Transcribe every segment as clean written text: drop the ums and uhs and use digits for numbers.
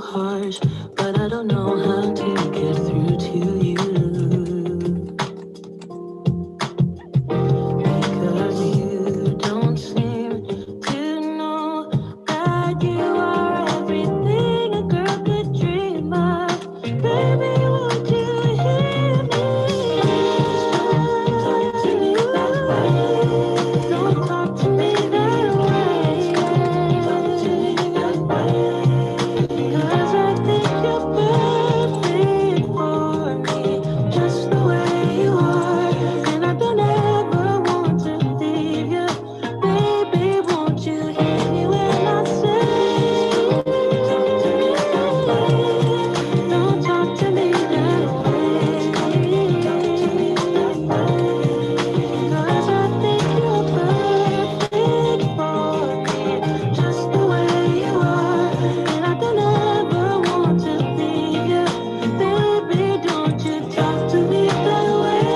harsh, but I don't know how to get through to you. Because you don't seem to know that you are everything a girl could dream of. Baby, won't you hear me? Don't talk to me that way. Don't talk to me that way. 'Cause I think you're perfect for me, just the way you are. And I don't ever want to leave you. Baby, won't you hear me when I say, don't talk to me that way. 'Cause I think you're perfect for me, just the way you are. And I don't ever want to leave you. Baby, don't you talk to me that way.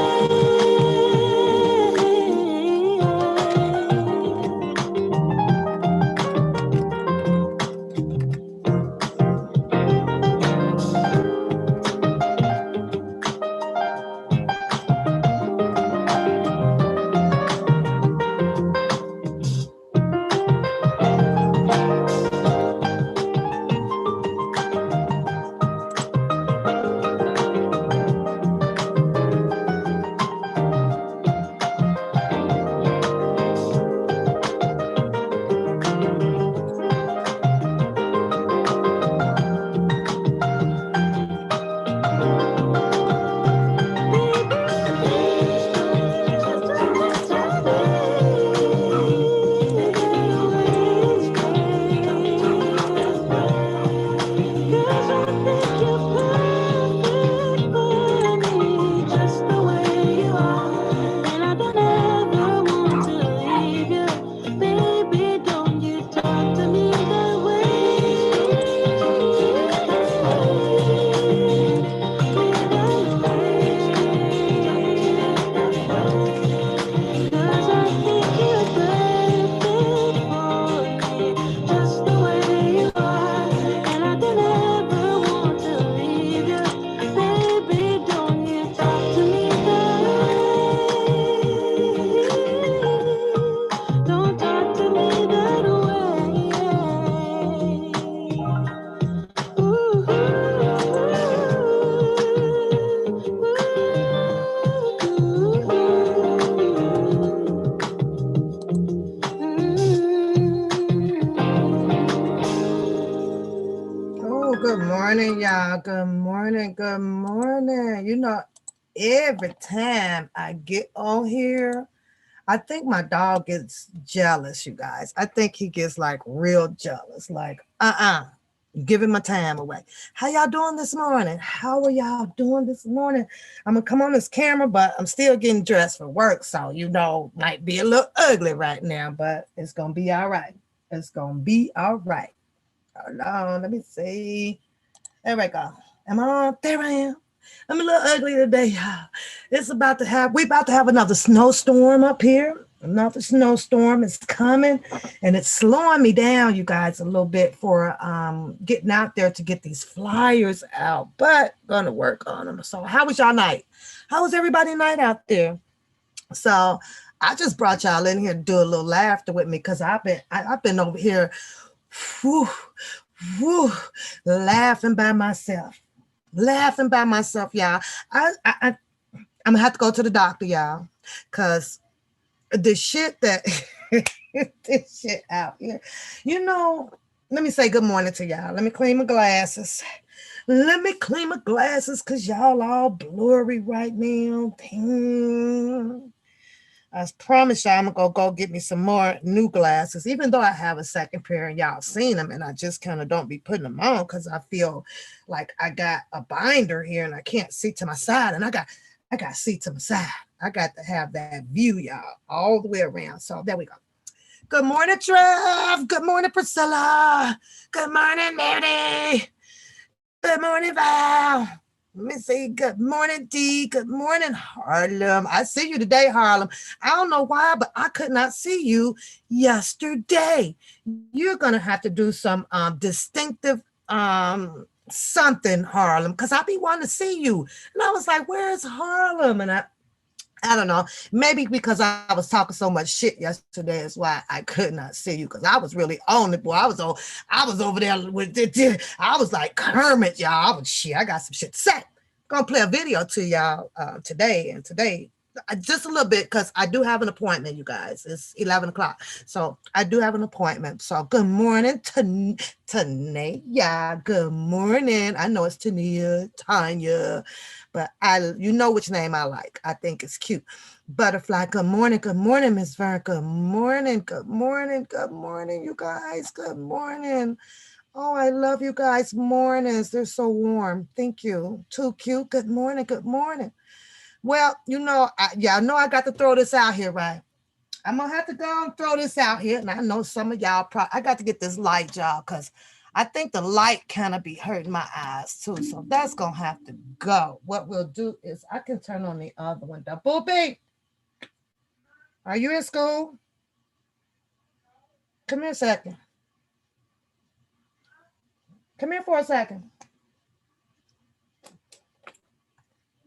Don't talk to me that way. Ooh. Oh, good morning, y'all. Good morning. Good morning. You know, every time I get on here, I think my dog gets jealous, you guys. I think he gets like real jealous. Like, giving my time away. How y'all doing this morning? How are y'all doing this morning? I'm gonna come on this camera, but I'm still getting dressed for work. So, you know, might be a little ugly right now, but it's gonna be all right. It's gonna be all right. Hold on, let me see. There we go. Am I on? There I am. I'm a little ugly today, y'all. We about to have another snowstorm up here. Another snowstorm is coming, and it's slowing me down, you guys, a little bit for getting out there to get these flyers out, but gonna work on them. So how was y'all night? How was everybody night out there? So I just brought y'all in here to do a little laughter with me because I've been over here whew, whew, laughing by myself. Laughing by myself, y'all. I'm gonna have to go to the doctor, y'all, because the shit that this shit out here. You know, let me say good morning to y'all. Let me clean my glasses. Let me clean my glasses because y'all all blurry right now. Damn. I promise y'all I'm gonna go get me some more new glasses, even though I have a second pair and y'all seen them, and I just kind of don't be putting them on because I feel like I got a binder here and I can't see to my side, and I got to see to my side. I got to have that view, y'all, all the way around. So there we go. Good morning, Trev. Good morning, Priscilla. Good morning, Mary. Good morning, Val. Let me see. Good morning, D. Good morning, Harlem. I see you today, Harlem. I don't know why, but I could not see you yesterday. You're gonna have to do some distinctive something Harlem, because I be wanting to see you. And I was like, where's Harlem? And I don't know. Maybe because I was talking so much shit yesterday is why I could not see you, because I was really on it, boy. I was over there with it. I was like Kermit, y'all. I got some shit to say. Gonna play a video to y'all today. Just a little bit, because I do have an appointment, you guys. It's 11 o'clock, so I do have an appointment. So good morning, Tania. Yeah, good morning. I know it's Tanya, but you know which name I like. I think it's cute. Butterfly. Good morning, Miss Vern. Good morning, you guys. Good morning. Oh, I love you guys. Mornings, they're so warm. Thank you. Too cute. Good morning. Good morning. Well, I know I got to throw this out here, right? I'm gonna have to go and throw this out here, and I know some of y'all. I got to get this light, y'all, because I think the light kind of be hurting my eyes too. So that's gonna have to go. What we'll do is I can turn on the other one. The Boopy, are you in school? Come here a second. Come here for a second.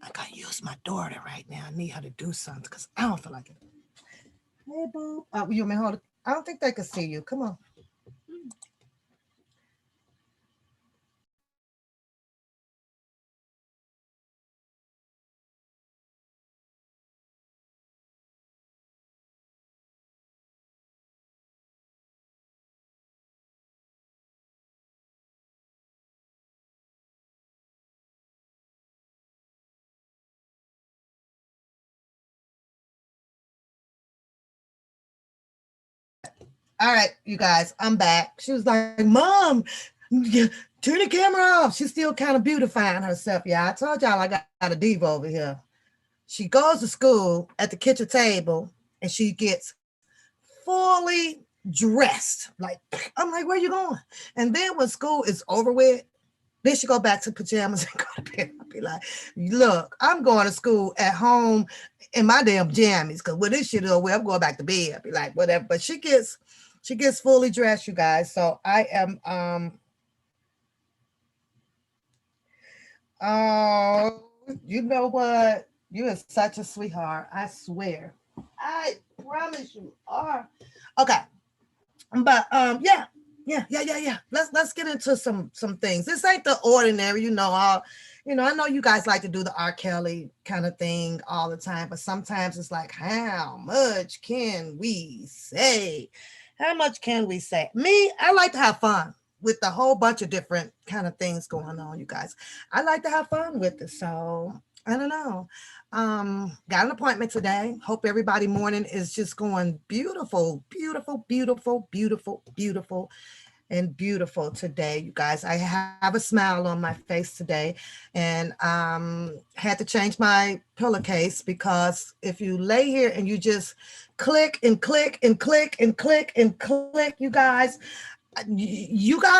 I gotta use my daughter right now. I need her to do something because I don't feel like it. Hey, boo. You may hold it. I don't think they can see you. Come on. All right, you guys, I'm back. She was like, Mom, turn the camera off. She's still kind of beautifying herself. Yeah, I told y'all I got a diva over here. She goes to school at the kitchen table and she gets fully dressed. Like, I'm like, where you going? And then when school is over with, then she go back to pajamas and go to bed. I'll be like, look, I'm going to school at home in my damn jammies, because with this shit over, I'm going back to bed. I'll be like, whatever. But she gets fully dressed, you guys. So I am oh, you know what? You are such a sweetheart. I swear. I promise you are. Okay. But yeah. Let's get into some things. This ain't the ordinary, I know you guys like to do the R. Kelly kind of thing all the time, but sometimes it's like, how much can we say? How much can we say? Me, I like to have fun with the whole bunch of different kind of things going on, you guys. I like to have fun with it. So I don't know. Got an appointment today. Hope everybody morning is just going beautiful, beautiful, beautiful, beautiful, beautiful, and beautiful today, you guys. I have a smile on my face today, and had to change my pillowcase, because if you lay here and you just click and click and click and click and click, you guys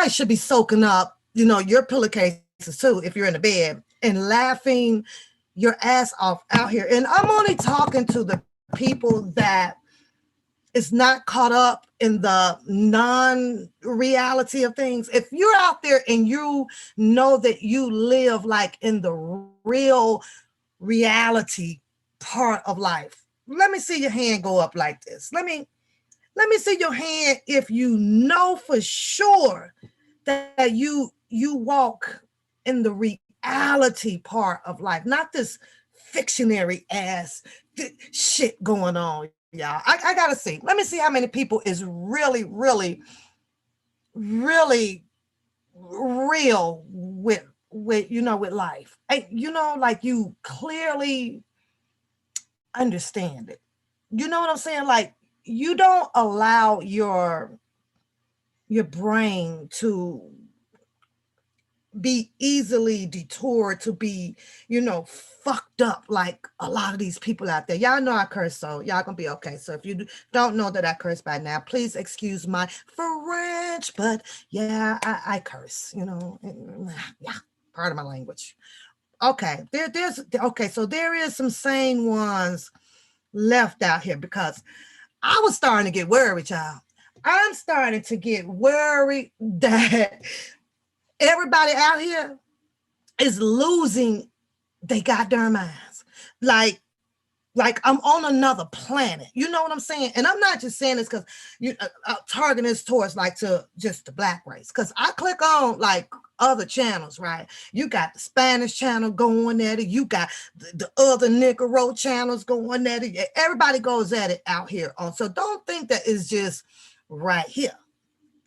should be soaking up, your pillowcases too, if you're in the bed, and laughing your ass off out here. And I'm only talking to the people that is not caught up in the non-reality of things. If you're out there and you know that you live like in the real reality part of life, let me see your hand go up like this. Let me see your hand if you know for sure that you walk in the reality part of life, not this fictionary ass shit going on, y'all. I gotta see. Let me see how many people is really, really, really real with life. Like you clearly understand it. You know what I'm saying? Like you don't allow your brain to be easily detoured, to be, fucked up like a lot of these people out there. Y'all know I curse, so y'all gonna be okay. So if you don't know that I curse by now, please excuse my French, but yeah, I curse, yeah, part of my language. Okay, so there is some sane ones left out here, because I was starting to get worried, y'all. I'm starting to get worried that Everybody out here is losing they goddamn minds. Like, like I'm on another planet. You know what I'm saying? And I'm not just saying this because you targeting this towards like to just the black race. Because I click on like other channels, right? You got the Spanish channel going at it. You got the other Negro channels going at it. Everybody goes at it out here. So don't think that it's just right here.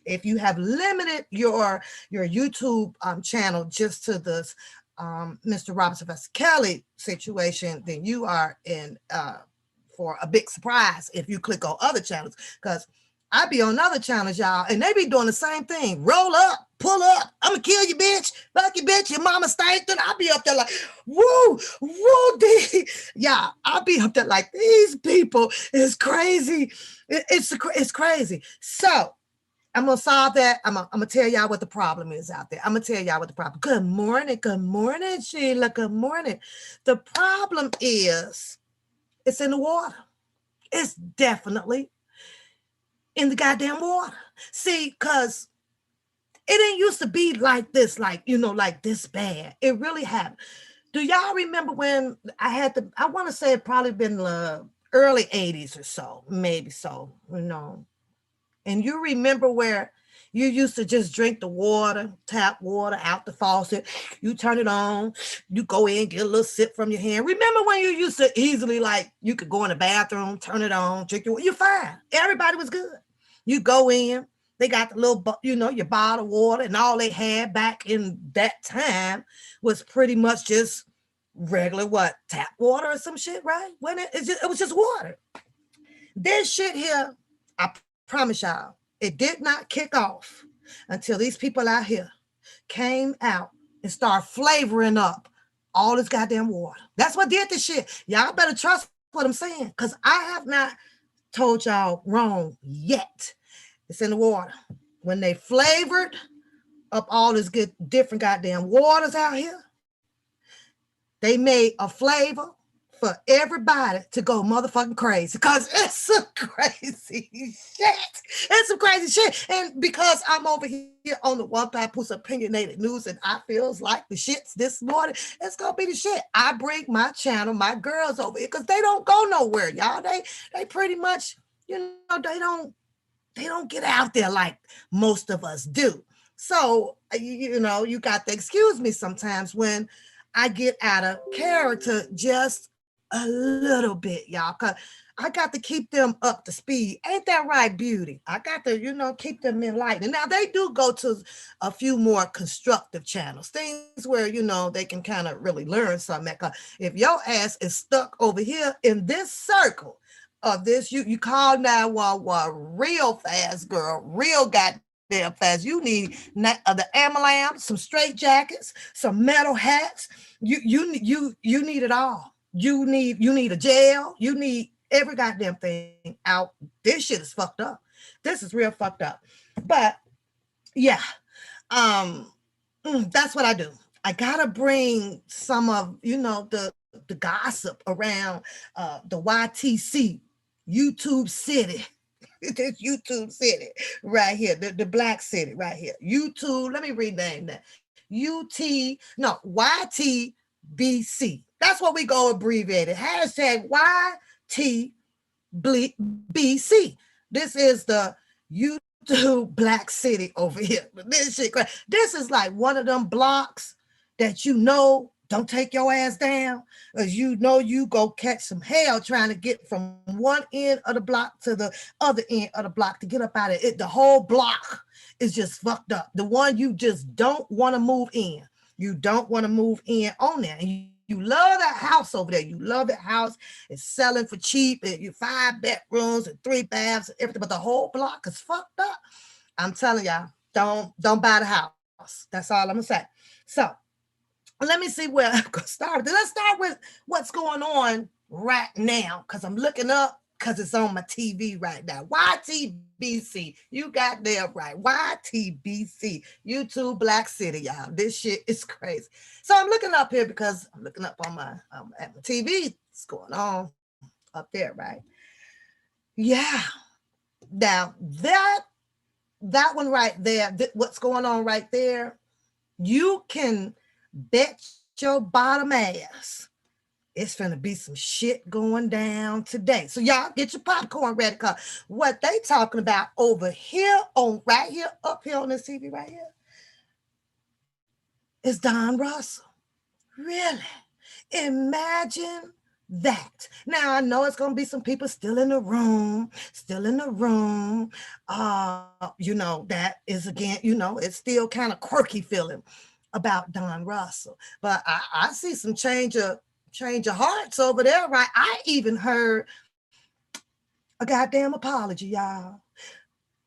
If you have limited your YouTube channel just to this Mr. Robert Kelly situation, then you are in for a big surprise if you click on other channels. Because I be on other channels, y'all, and they be doing the same thing. Roll up, pull up, I'ma kill you, bitch. Fuck you, bitch. Your mama stank. Then I be up there like, woo, woo, yeah. I be up there like these people is crazy. It's crazy. So I'm gonna solve that. I'm gonna tell y'all what the problem is out there. I'm gonna tell y'all what the problem. Good morning, Sheila. Good morning. The problem is it's in the water. It's definitely in the goddamn water. See, cause it didn't used to be like this, like like this bad. It really happened. Do y'all remember when I had to? I want to say it probably been the early '80s or so, maybe so. And you remember where you used to just drink the water, tap water out the faucet. You turn it on, you go in, get a little sip from your hand. Remember when you used to easily, like, you could go in the bathroom, turn it on, drink your water. You're fine. Everybody was good. You go in, they got the little, your bottle of water, and all they had back in that time was pretty much just regular what tap water or some shit, right? When it was just water. This shit here, I promise y'all, it did not kick off until these people out here came out and started flavoring up all this goddamn water. That's what did this shit. Y'all better trust what I'm saying, because I have not told y'all wrong yet. It's in the water. When they flavored up all this good different goddamn waters out here, they made a flavor for everybody to go motherfucking crazy because it's some crazy shit. It's some crazy shit. And because I'm over here on the One Papoose Opinionated News and I feels like the shits this morning, it's gonna be the shit. I bring my channel, my girls over here because they don't go nowhere, y'all. They pretty much, they don't get out there like most of us do. So you got to excuse me sometimes when I get out of character just a little bit, y'all. Cause I got to keep them up to speed. Ain't that right, beauty? I got to, keep them enlightened. Now they do go to a few more constructive channels, things where they can kind of really learn something. Cause if your ass is stuck over here in this circle of this, you call 911 real fast, girl, real goddamn fast. You need the Amalam, some straight jackets, some metal hats. You need it all. You need a jail. You need every goddamn thing out. This shit is fucked up. This is real fucked up. But yeah, um, that's what I do. I gotta bring some of the gossip around the YTC, YouTube City. This YouTube City right here, the Black City right here. YouTube. Let me rename that. YTBC. That's what we go abbreviated. Hashtag YTBC. This is the YouTube Black City over here. This shit, this is like one of them blocks that don't take your ass down, because you go catch some hell trying to get from one end of the block to the other end of the block to get up out of it. The whole block is just fucked up. The one you just don't want to move in. You don't want to move in on there. And you love that house over there. You love that house. It's selling for cheap. And you 5 bedrooms and 3 baths and everything, but the whole block is fucked up. I'm telling y'all, don't buy the house. That's all I'm gonna say. So let me see where I'm gonna start. Let's start with what's going on right now, because I'm looking up because it's on my TV right now. YTBC. You got there right. YTBC. YouTube Black City, y'all. This shit is crazy. So I'm looking up here because I'm looking up on my at my TV. What's going on up there, right? Yeah. Now that one right there, what's going on right there You can bet your bottom ass it's finna be some shit going down today. So y'all get your popcorn ready, cause what they talking about over here on right here, up here on this TV right here, is Don Russell. Really? Imagine that. Now I know it's gonna be some people still in the room, still in the room. That is again, it's still kind of quirky feeling about Don Russell. But I see some change of hearts over there, right? I even heard a goddamn apology, y'all.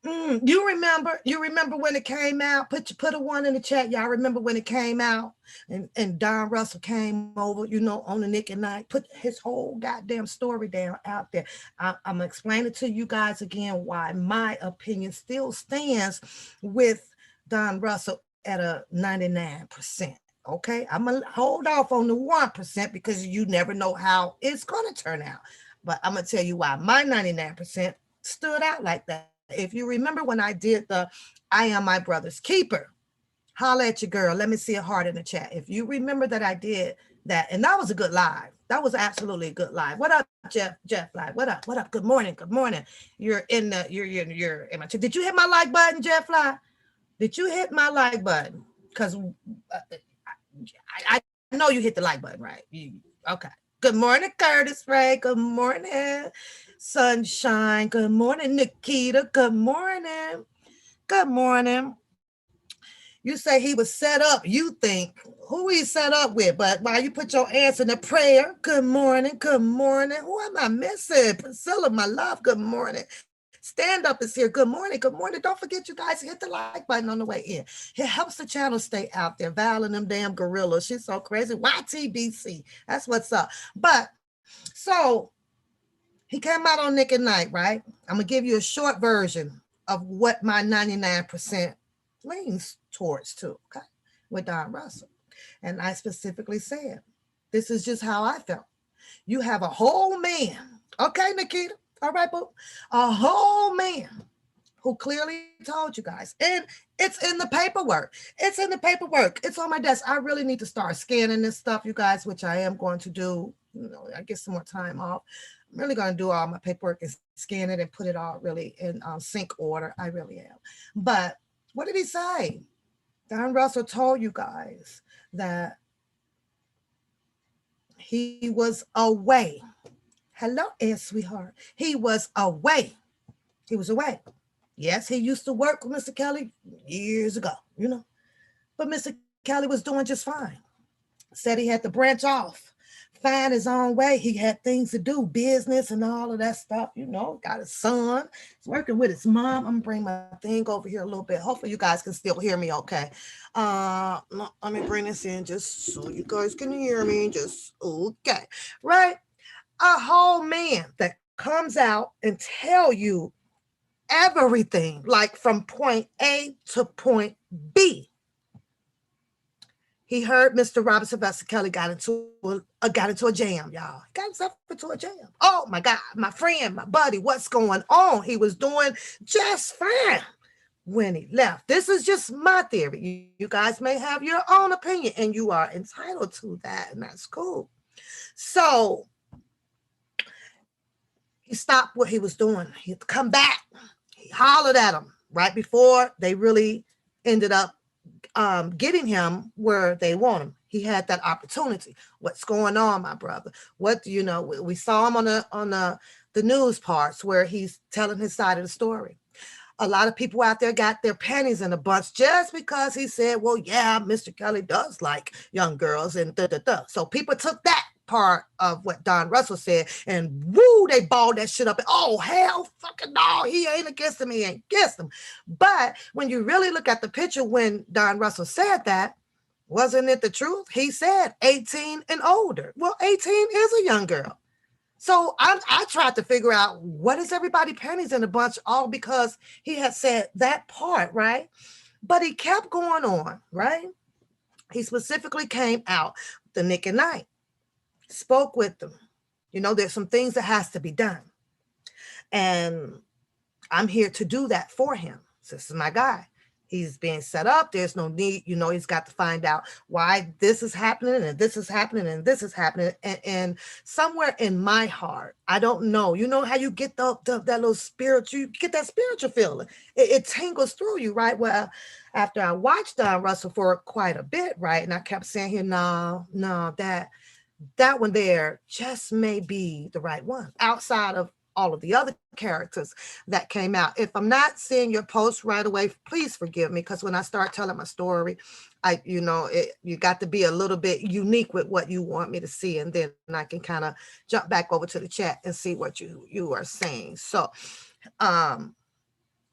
You remember when it came out? Put a one in the chat. Y'all remember when it came out? And Don Russell came over, on the Nick and Night, put his whole goddamn story down out there. I'm gonna explain it to you guys again why my opinion still stands with Don Russell at a 99%. Okay, I'm gonna hold off on the 1% because you never know how it's gonna turn out. But I'm gonna tell you why my 99% stood out like that. If you remember when I did the I Am My Brother's Keeper, holla at your girl. Let me see a heart in the chat. If you remember that I did that, and that was a good live. That was absolutely a good live. What up, Jeff? Jeff, live. What up? What up? Good morning. Good morning. You're in my chat. Did you hit my like button, Jeff? Fly? Did you hit my like button? Because I know you hit the like button, right? Okay. Good morning, Curtis Ray. Good morning, Sunshine. Good morning, Nikita. Good morning. Good morning. You say he was set up. You think who he set up with, but while you put your answer in the prayer, good morning, good morning. Who am I missing? Priscilla, my love, good morning. Stand up is here. Good morning, good morning. Don't forget, you guys, hit the like button on the way in. It helps the channel stay out there. Val and them damn gorillas. She's so crazy. YTBC. That's what's up. But so he came out on Nick and Night, right? I'm gonna give you a short version of what my 99% leans towards too, okay? With Don Russell. And I specifically said, this is just how I felt. You have a whole man, okay, Nikita? All right, boo. A whole man who clearly told you guys, and it's in the paperwork. It's in the paperwork. It's on my desk. I really need to start scanning this stuff, you guys, which I am going to do. I get some more time off. I'm really going to do all my paperwork and scan it and put it all really in sync order. I really am. But what did he say? Don Russell told you guys that he was away. Hello, sweetheart. He was away. He was away. Yes, he used to work with Mr. Kelly years ago. But Mr. Kelly was doing just fine. Said he had to branch off, find his own way. He had things to do, business and all of that stuff. Got his son. He's working with his mom. I'm gonna bring my thing over here a little bit. Hopefully you guys can still hear me okay. Let me bring this in just so you guys can hear me. Just okay. Right? A whole man that comes out and tell you everything, like from point A to point B. He heard Mr. Robert Sylvester Kelly got into a jam, y'all. Got himself into a jam. Oh my God, my friend, my buddy, what's going on? He was doing just fine when he left. This is just my theory. You guys may have your own opinion, and you are entitled to that, and that's cool. So he stopped what he was doing. He'd come back. He hollered at him right before they really ended up getting him where they want him. He had that opportunity. What's going on, my brother? What do you know? We saw him on the news parts where he's telling his side of the story. A lot of people out there got their panties in a bunch just because he said, well, yeah, Mr. Kelly does like young girls and da da da. So people took that part of what Don Russell said and woo, they balled that shit up. Oh, hell fucking no, he ain't against him, he ain't against him. But when you really look at the picture when Don Russell said that, wasn't it the truth? He said 18 and older. Well, 18 is a young girl. So I tried to figure out what is everybody panties in a bunch, all because he had said that part, right? But he kept going on, right? He specifically came out the Nick and Night, spoke with them. There's some things that has to be done. And I'm here to do that for him. This is my guy. He's being set up. There's no need, he's got to find out why this is happening and this is happening and this is happening. And somewhere in my heart, I don't know, how you get that little spiritual, you get that spiritual feeling. It tingles through you, right? Well, after I watched Don Russell for quite a bit, right? And I kept saying here, no, that one there just may be the right one outside of all of the other characters that came out. If I'm not seeing your post right away, please forgive me, because when I start telling my story, you got to be a little bit unique with what you want me to see, and then I can kind of jump back over to the chat and see what you are saying. So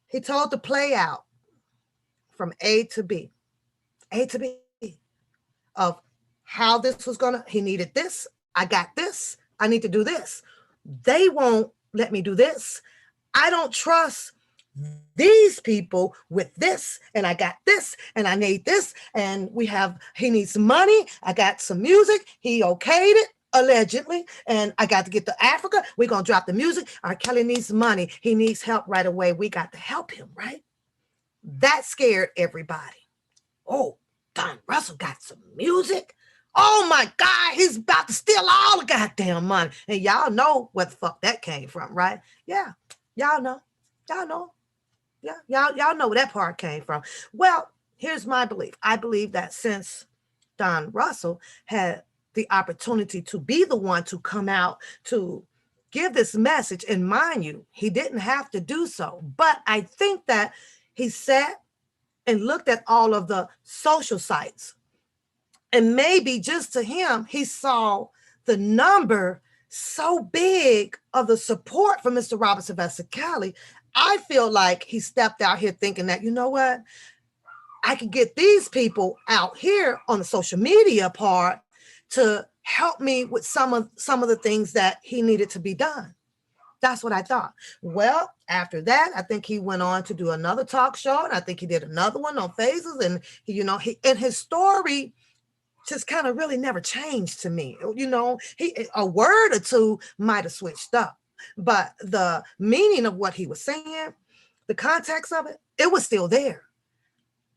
he told the play out from A to B of how this was gonna, he needed this, I got this, I need to do this. They won't let me do this. I don't trust these people with this, and I got this, and I need this, and he needs some money. I got some music. He okayed it, allegedly, and I got to get to Africa. We're going to drop the music. R. Kelly needs money. He needs help right away. We got to help him, right? That scared everybody. Oh, Don Russell got some music. Oh my God, he's about to steal all the goddamn money. And y'all know where the fuck that came from, right? Yeah, y'all know. Y'all know. Yeah, y'all know where that part came from. Well, here's my belief. I believe that since Don Russell had the opportunity to be the one to come out to give this message, and mind you, he didn't have to do so, but I think that he sat and looked at all of the social sites, and maybe just to him, he saw the number so big of the support for Mr. Robert Sylvester Kelly. I feel like he stepped out here thinking that, you know what, I could get these people out here on the social media part to help me with some of the things that he needed to be done. That's what I thought. Well, after that, I think he went on to do another talk show, and I think he did another one on Phases, and and his story just kind of really never changed to me. He a word or two might have switched up, but the meaning of what he was saying, the context of it, it was still there.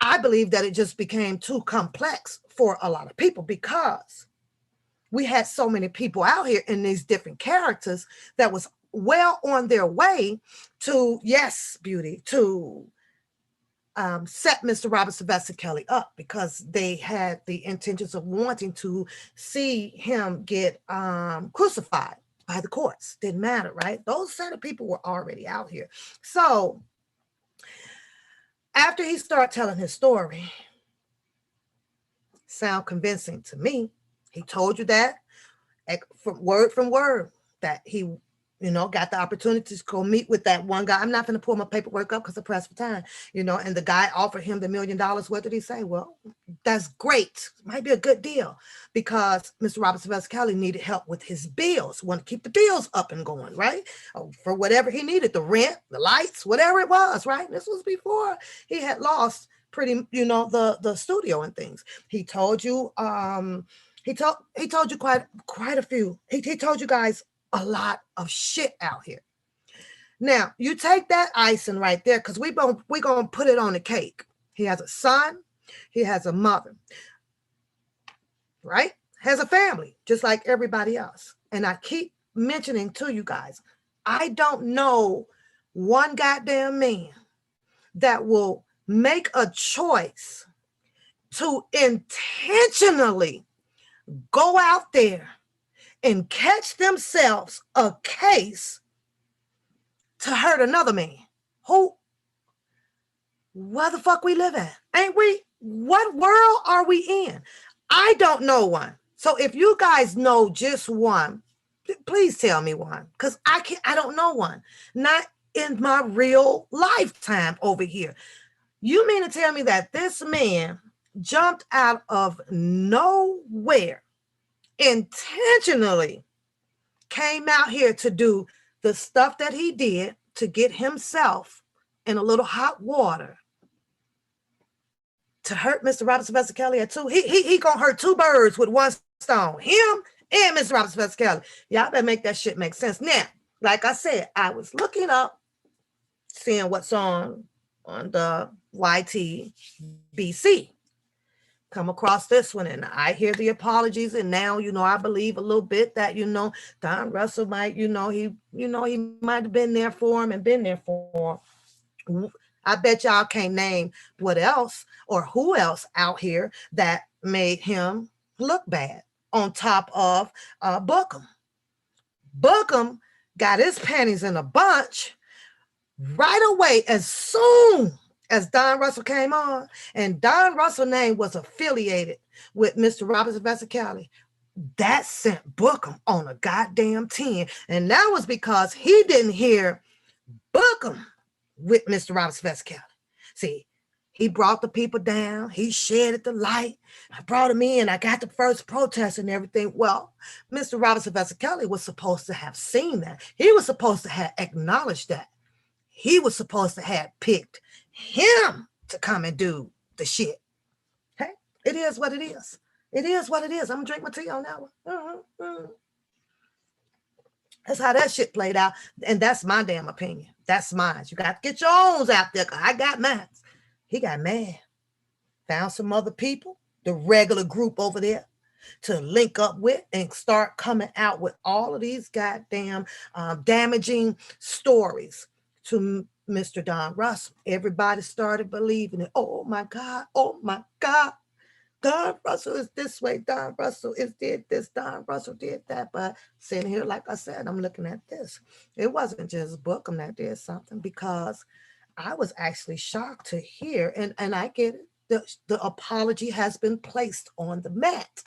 I believe that it just became too complex for a lot of people because we had so many people out here in these different characters that was well on their way to, yes, beauty, to set Mr. Robert Sylvester Kelly up, because they had the intentions of wanting to see him get crucified by the courts. Didn't matter, right? Those set of people were already out here. So after he started telling his story, sound convincing to me. He told you that from word that he got the opportunity to go meet with that one guy. I'm not going to pull my paperwork up because I'm pressed for time, and the guy offered him the $1 million. What did he say? Well, that's great. Might be a good deal, because Mr. Robert Sylvester Kelly needed help with his bills, want to keep the bills up and going, right? For whatever he needed, the rent, the lights, whatever it was, right? This was before he had lost pretty, the studio and things. He told you, he told you quite a few. He told you guys a lot of shit out here. Now, you take that icing right there, because we're gonna put it on the cake. He has a son, he has a mother, right? Has a family, just like everybody else. And I keep mentioning to you guys, I don't know one goddamn man that will make a choice to intentionally go out there and catch themselves a case to hurt another man. Where the fuck we live at? Ain't we? What world are we in? I don't know one. So if you guys know just one, please tell me one, because I don't know one. Not in my real lifetime over here. You mean to tell me that this man jumped out of nowhere, intentionally came out here to do the stuff that he did to get himself in a little hot water to hurt Mr. Robert Sylvester Kelly at two? He gonna hurt two birds with one stone, him and Mr. Robert Sylvester Kelly. Y'all better make that shit make sense. Now, like I said, I was looking up, seeing what's on on the YTBC. Come across this one, and I hear the apologies, and now I believe a little bit that Don Russell might he might have been there for him and been there for him. I bet y'all can't name what else or who else out here that made him look bad on top of Bookham. Bookham got his panties in a bunch right away as soon as Don Russell came on, and Don Russell's name was affiliated with Mr. Roberts Vesicali. That sent Bookham on a goddamn 10. And that was because he didn't hear Bookham with Mr. Roberts Vesicali. See, he brought the people down. He shedded the light. I brought him in. I got the first protest and everything. Well, Mr. Roberts Vesicali was supposed to have seen that. He was supposed to have acknowledged that. He was supposed to have picked him to come and do the shit. Hey, it is what it is. It is what it is. I'm gonna drink my tea on that one. That's how that shit played out. And that's my damn opinion. That's mine. You got to get your own out there, because I got mine. He got mad. Found some other people, the regular group over there, to link up with and start coming out with all of these goddamn damaging stories to Mr. Don Russell. Everybody started believing it. Oh my God. Oh my God. Don Russell is this way. Don Russell is did this. Don Russell did that. But sitting here, like I said, I'm looking at this. It wasn't just Bookham that did something, because I was actually shocked to hear, and I get it. The apology has been placed on the mat.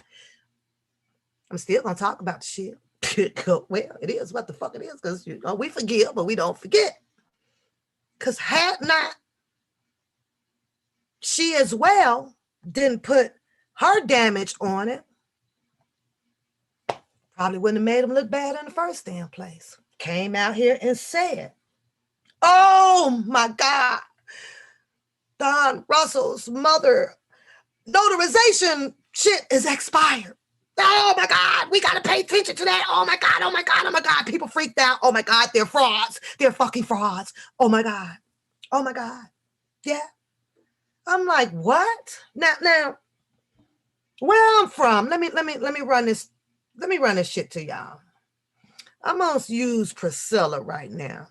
I'm still gonna talk about the shit. Well, it is what the fuck it is, because we forgive, but we don't forget. Because had not she as well didn't put her damage on it, probably wouldn't have made him look bad in the first damn place. Came out here and said, oh my God, Don Russell's mother notarization shit is expired. Oh my God, we got to pay attention to that. Oh my God, oh my God, oh my God. People freaked out. Oh my God, they're frauds. They're fucking frauds. Oh my God. Oh my God. Yeah. I'm like, what? Now, where I'm from, let me run this. Let me run this shit to y'all. I'm gonna use Priscilla right now.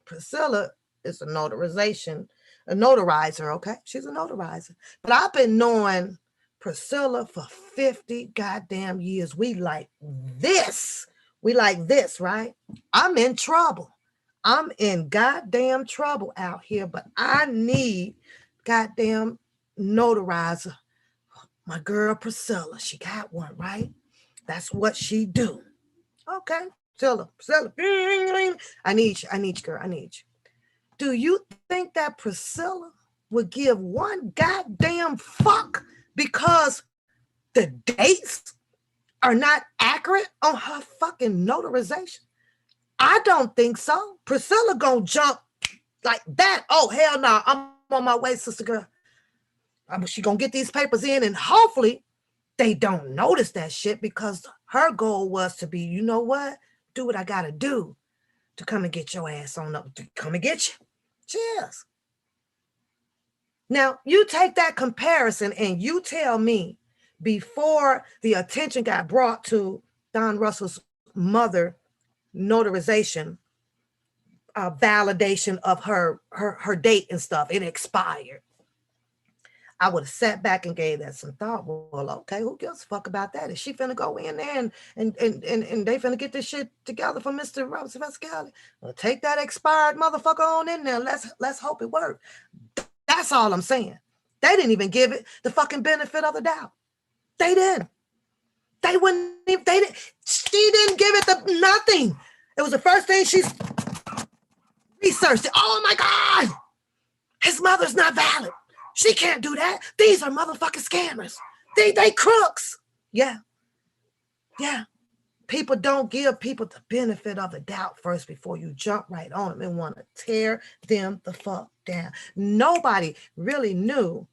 Priscilla is a notarizer, okay? She's a notarizer. But I've been knowing Priscilla for 50 goddamn years. We like this. We like this, right? I'm in trouble. I'm in goddamn trouble out here, but I need goddamn notarizer. My girl Priscilla, she got one, right? That's what she do. Okay, Priscilla. I need you, girl. I need you. Do you think that Priscilla would give one goddamn fuck because the dates are not accurate on her fucking notarization? I don't think so. Priscilla gonna jump like that. Oh, hell no. I'm on my way, sister girl. She gonna get these papers in, and hopefully they don't notice that shit, because her goal was to be, you know what? Do what I gotta do to come and get your ass on up. To come and get you. Cheers. Now, you take that comparison and you tell me, before the attention got brought to Don Russell's mother notarization, validation of her date and stuff, it expired. I would have sat back and gave that some thought. Well, okay, who gives a fuck about that? Is she finna go in there and they finna get this shit together for Mr. Robert Vesicali? Well, take that expired motherfucker on in there. Let's hope it works. That's all I'm saying. They didn't even give it the fucking benefit of the doubt. They didn't. They wouldn't even, they didn't, she didn't give it the nothing. It was the first thing she researched. Oh my God, his mother's not valid. She can't do that. These are motherfucking scammers. They crooks. Yeah. People don't give people the benefit of the doubt first before you jump right on them and want to tear them the fuck down. Nobody really knew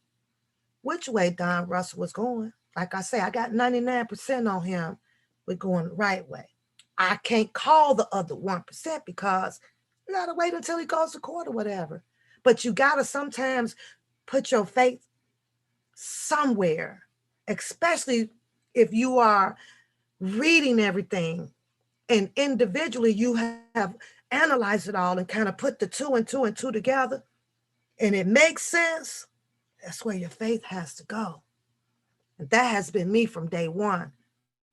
which way Don Russell was going. Like I say, I got 99% on him. We're going the right way. I can't call the other 1% because you gotta wait until he goes to court or whatever. But you gotta sometimes put your faith somewhere, especially if you are reading everything and individually you have analyzed it all and kind of put the two and two together and it makes sense. That's where your faith has to go. And that has been me from day one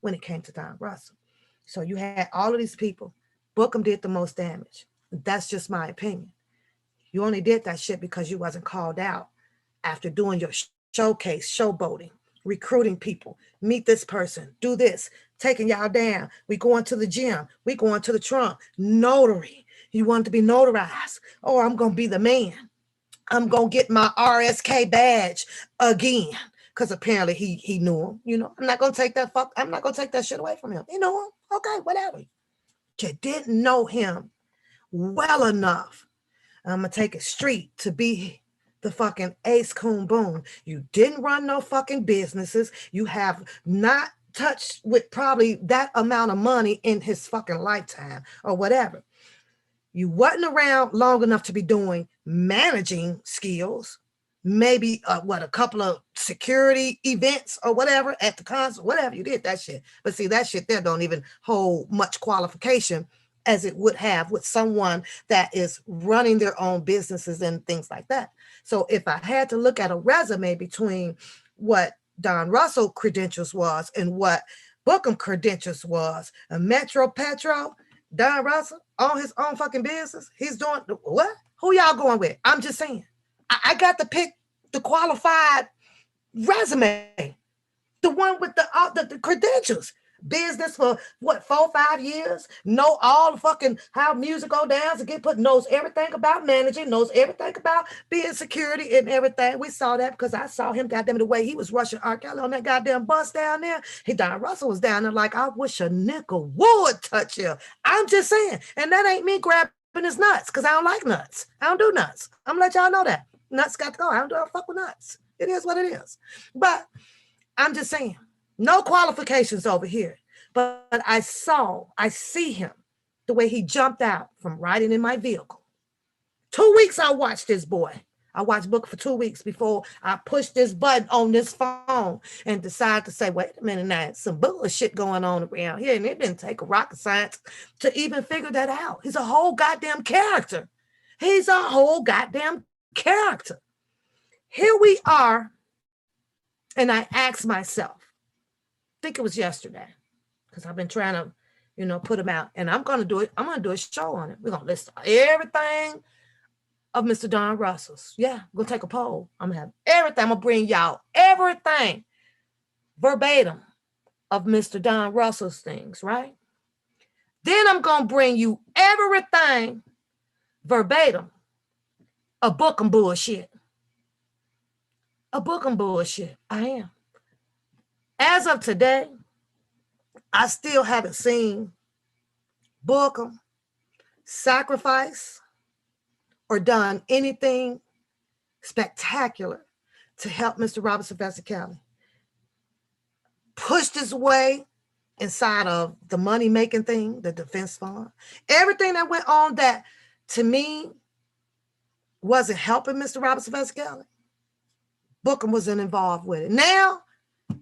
when it came to Don Russell. So you had all of these people. Bookham did the most damage. That's just my opinion. You only did that shit because you wasn't called out after doing your showcase, showboating, recruiting people. Meet this person, do this, taking y'all down. We going to the gym. We going to the trunk. Notary. You want to be notarized. Oh, I'm going to be the man. I'm gonna get my RSK badge again. Cause apparently he knew him. I'm not gonna take that I'm not gonna take that shit away from him. You know him? Okay, whatever. You didn't know him well enough. I'm gonna take it street to be the fucking ace coon boom. You didn't run no fucking businesses. You have not touched with probably that amount of money in his fucking lifetime or whatever. You wasn't around long enough to be doing managing skills, maybe a couple of security events or whatever at the concert, whatever you did that shit. But see, that shit there don't even hold much qualification as it would have with someone that is running their own businesses and things like that. So if I had to look at a resume between what Don Russell credentials was and what Bookham credentials was, a Metro Petro, Don Russell on his own fucking business. He's doing what? Who y'all going with? I'm just saying. I got to pick the qualified resume, the one with the credentials. Business for what 4 5 years? Know all the fucking how music go down to get put. Knows everything about managing. Knows everything about being security and everything. We saw that because I saw him. Goddamn the way he was rushing R. Kelly on that goddamn bus down there. Don Russell was down there like I wish a nickel would touch him. I'm just saying, and that ain't me grabbing his nuts because I don't like nuts. I don't do nuts. I'm gonna let y'all know that nuts got to go. I don't fuck with nuts. It is what it is. But I'm just saying. No qualifications over here, but I see him the way he jumped out from riding in my vehicle. 2 weeks I watched this boy. I watched Book for 2 weeks before I pushed this button on this phone and decided to say, wait a minute now, some bullshit going on around here. And it didn't take a rocket science to even figure that out. He's a whole goddamn character. He's a whole goddamn character. Here we are, and I asked myself, I think it was yesterday, because I've been trying to, put them out. And I'm going to do it. I'm going to do a show on it. We're going to list everything of Mr. Don Russell's. Yeah, we're going to take a poll. I'm going to have everything. I'm going to bring y'all everything verbatim of Mr. Don Russell's things, right? Then I'm going to bring you everything verbatim of Bookham bullshit. A Bookham bullshit. I am. As of today, I still haven't seen Bookham sacrifice or done anything spectacular to help Mr. Robert Sylvester Kelly. Pushed his way inside of the money-making thing, the defense fund. Everything that went on that, to me, wasn't helping Mr. Robert Sylvester Kelly. Bookham wasn't involved with it. Now,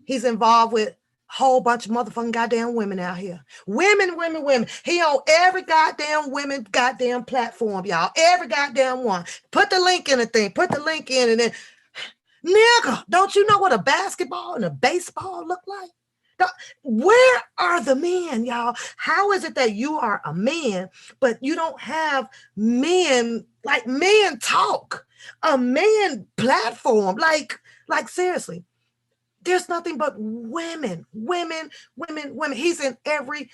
he's involved with a whole bunch of motherfucking goddamn women out here. Women. He on every goddamn women goddamn platform, y'all. Every goddamn one. Put the link in the thing. Put the link in and then, nigga, don't you know what a basketball and a baseball look like? Where are the men, y'all? How is it that you are a man, but you don't have men, like men talk, a man platform? Like seriously, there's nothing but women. He's in every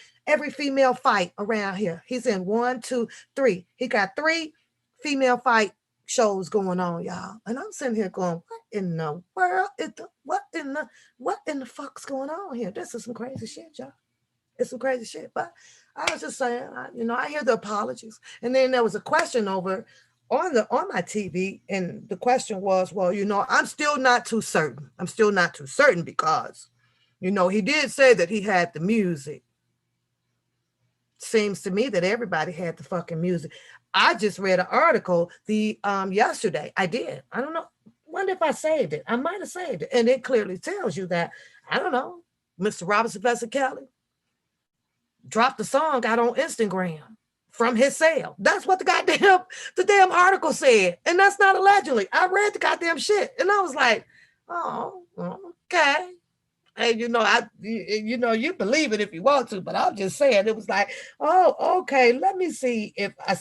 female fight around here. He's in 1, 2, 3. He got 3 female fight shows going on, y'all. And I'm sitting here going, what in the world what in the fuck's going on here? This is some crazy shit, y'all. It's some crazy shit. But I was just saying, I hear the apologies. And then there was a question over on my TV, and the question was, well, I'm still not too certain. I'm still not too certain because, he did say that he had the music. Seems to me that everybody had the fucking music. I just read an article the yesterday. I did. I don't know. Wonder if I saved it. I might have saved it. And it clearly tells you that, I don't know, Mr. Robert Sylvester Kelly dropped the song out on Instagram from his sale. That's what the damn article said. And that's not allegedly. I read the goddamn shit. And I was like, oh, okay. And you believe it if you want to, but I'm just saying it was like, oh, okay. Let me see if I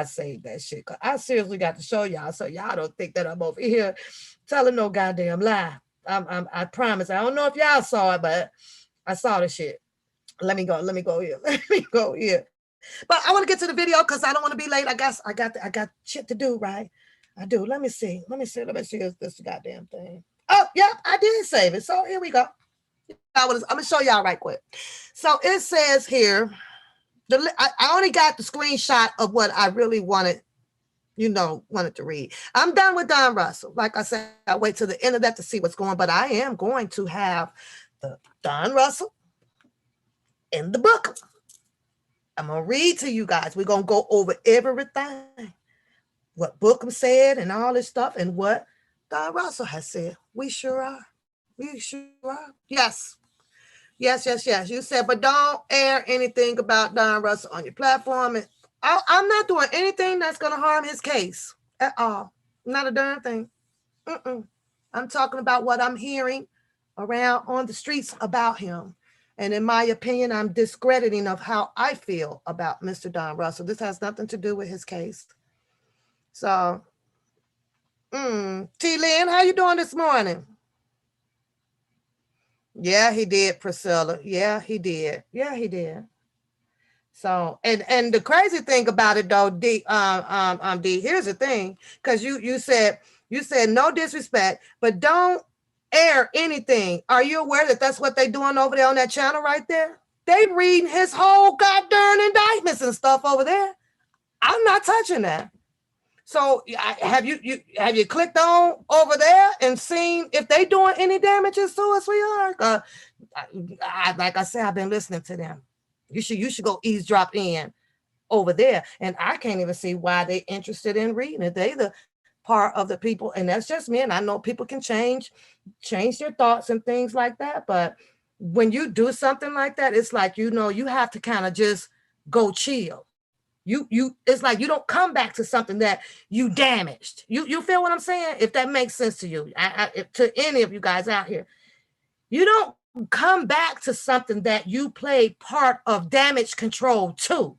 saved that shit. 'Cause I seriously got to show y'all, so y'all don't think that I'm over here telling no goddamn lie. I promise. I don't know if y'all saw it, but I saw the shit. Let me go here. Let me go here. But I want to get to the video because I don't want to be late. I got shit to do, right? I do. Let me see. Is this goddamn thing? Oh, yeah, I did save it. So here we go. I'm gonna show y'all right quick. So it says here, I only got the screenshot of what I really wanted to read. I'm done with Don Russell. Like I said, I'll wait till the end of that to see what's going on, but I am going to have the Don Russell in the book. I'm going to read to you guys. We're going to go over everything, what Bookham said and all this stuff, and what Don Russell has said. We sure are. Yes. You said, but don't air anything about Don Russell on your platform. And I'm not doing anything that's going to harm his case at all. Not a darn thing. I'm talking about what I'm hearing around on the streets about him. And in my opinion, I'm discrediting of how I feel about Mr. Don Russell. This has nothing to do with his case. So, T. Lynn, how you doing this morning? Yeah, he did, Priscilla. Yeah, he did. So, and the crazy thing about it though, D, here's the thing, because you said no disrespect, but don't air anything. Are you aware that that's what they doing over there on that channel right there? They reading his whole goddamn indictments and stuff over there. I'm not touching that. So have you clicked on over there and seen if they doing any damages to us, sweetheart? Like I said, I've been listening to them. You should go eavesdrop in over there. And I can't even see why they interested in reading it. They the part of the people, and that's just me. And I know people can change their thoughts and things like that. But when you do something like that, it's like, you have to kind of just go chill. It's like you don't come back to something that you damaged. You feel what I'm saying? If that makes sense to you, to any of you guys out here, you don't come back to something that you played part of damage control to.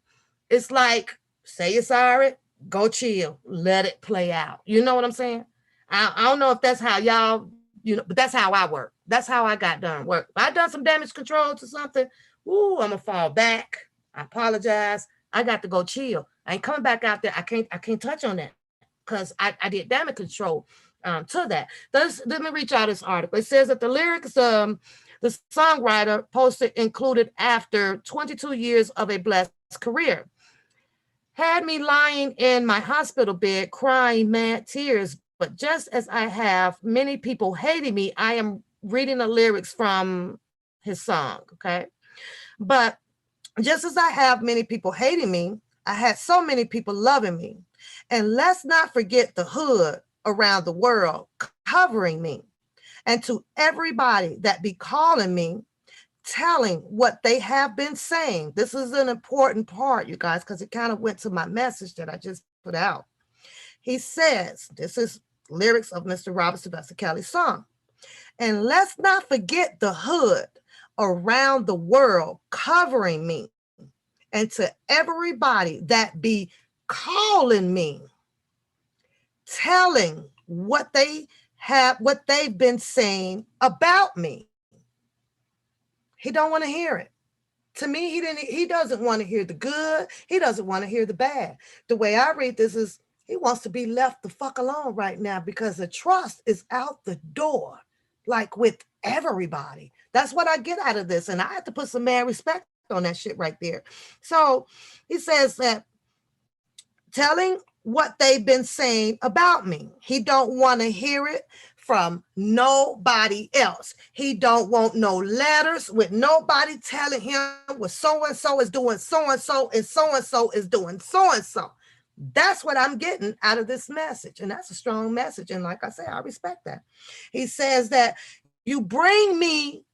It's like, say you're sorry, go chill, let it play out. You know what I'm saying? I don't know if that's how y'all, but that's how I work. That's how I got done work. If I done some damage control to something, I'm gonna fall back. I apologize. I got to go chill. I ain't coming back out there. I can't touch on that because I did damage control to that. Let me reach out this article. It says that the lyrics, the songwriter posted included after 22 years of a blessed career. Had me lying in my hospital bed crying mad tears, but just as I have many people hating me, I am reading the lyrics from his song, okay? But just as I have many people hating me, I had so many people loving me. And let's not forget the hood around the world covering me. And to everybody that be calling me, telling what they have been saying. This is an important part, you guys, because it kind of went to my message that I just put out. He says, this is lyrics of Mr. Robert Sylvester Kelly's song. And let's not forget the hood around the world covering me. And to everybody that be calling me, telling what they've been saying about me. He don't want to hear it. To me, he doesn't want to hear the good. He doesn't want to hear the bad. The way I read this is he wants to be left the fuck alone right now because the trust is out the door, like with everybody. That's what I get out of this. And I have to put some mad respect on that shit right there. So he says that telling what they've been saying about me. He don't want to hear it from nobody else. He don't want no letters with nobody telling him what so-and-so is doing so-and-so and so-and-so is doing so-and-so. That's what I'm getting out of this message. And that's a strong message. And like I say, I respect that. He says that you bring me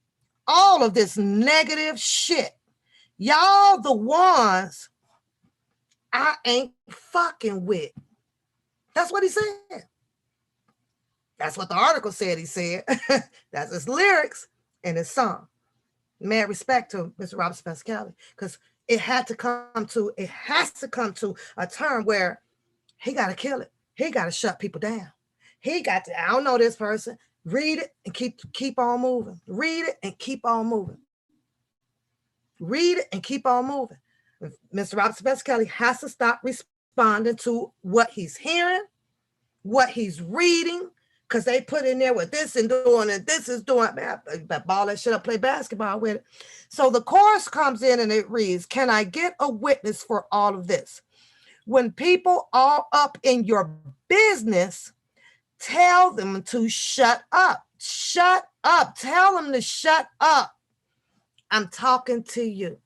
all of this negative shit. Y'all the ones I ain't fucking with. That's what he said. That's what the article said he said. That's his lyrics and his song. Mad respect to Mr. Robert Spencer Kelly, because it has to come to a term where he got to kill it. He got to shut people down. He got to, I don't know this person, read it and keep on moving. Read it and keep on moving. Read it and keep on moving. Mr. Robert Spencer Kelly has to stop responding to what he's hearing, what he's reading, because they put in there what this and doing and this is doing. Man, I ball that shit up, play basketball with it. So the chorus comes in and it reads, can I get a witness for all of this? When people are up in your business, tell them to shut up. Shut up. Tell them to shut up. I'm talking to you.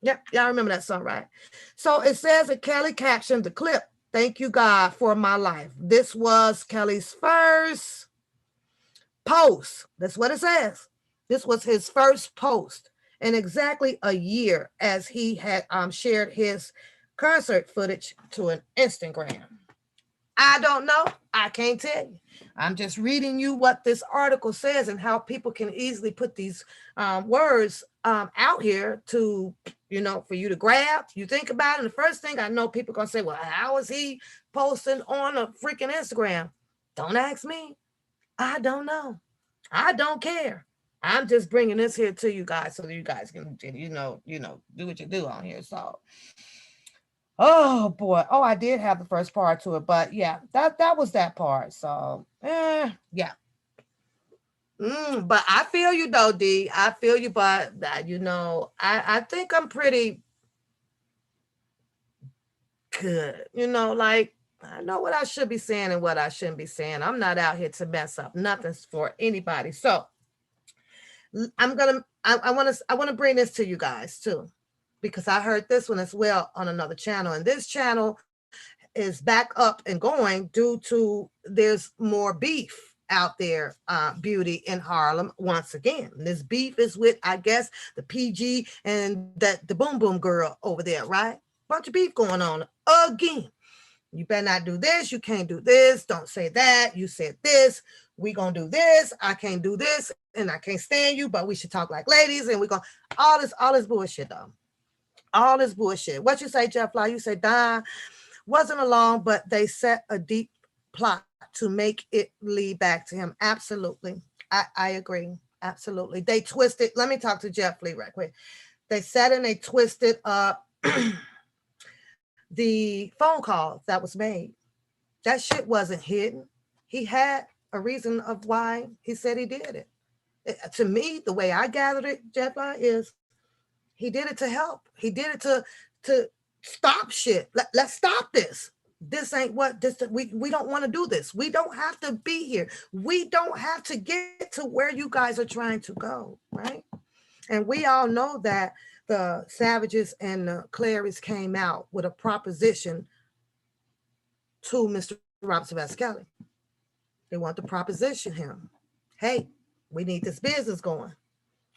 Yep, y'all remember that song, right? So it says that Kelly captioned the clip, thank you, God, for my life. This was Kelly's first post. That's what it says. This was his first post in exactly a year as he had shared his concert footage to an Instagram. I don't know. I can't tell you. I'm just reading you what this article says and how people can easily put these words out here to, for you to grab. You think about it, and the first thing I know, people going to say, well, how is he posting on a freaking Instagram? Don't ask me. I don't know. I don't care. I'm just bringing this here to you guys so that you guys can, do what you do on here. So, oh boy. Oh, I did have the first part to it, but yeah, that was that part. So, yeah. But I feel you though, D. I feel you, but I think I'm pretty good. Like I know what I should be saying and what I shouldn't be saying. I'm not out here to mess up nothing for anybody. So I want to bring this to you guys too, because I heard this one as well on another channel, and this channel is back up and going due to there's more beef out there, beauty in Harlem once again. This beef is with, I guess, the PG and the boom boom girl over there, right? Bunch of beef going on again. You better not do this. You can't do this. Don't say that. You said this. We gonna do this. I can't do this, and I can't stand you. But we should talk like ladies, and we gonna all this bullshit though. All this bullshit. What you say, Jeff Fly? You say Don wasn't alone, but they set a deep plot to make it lead back to him. Absolutely, I agree. Absolutely, they twisted. Let me talk to Jeff Lee right quick. They said and they twisted up. The phone call that was made. That shit wasn't hidden. He had a reason of why he said he did it. To me, the way I gathered it, Jetline, is he did it to help. He did it to stop shit. Let's stop this. This ain't what this we don't want to do this. We don't have to be here. We don't have to get to where you guys are trying to go, right? And we all know that the Savages and the Clarys came out with a proposition to Mr. Robert Sylvester Kelly. They want to proposition him. Hey, we need this business going.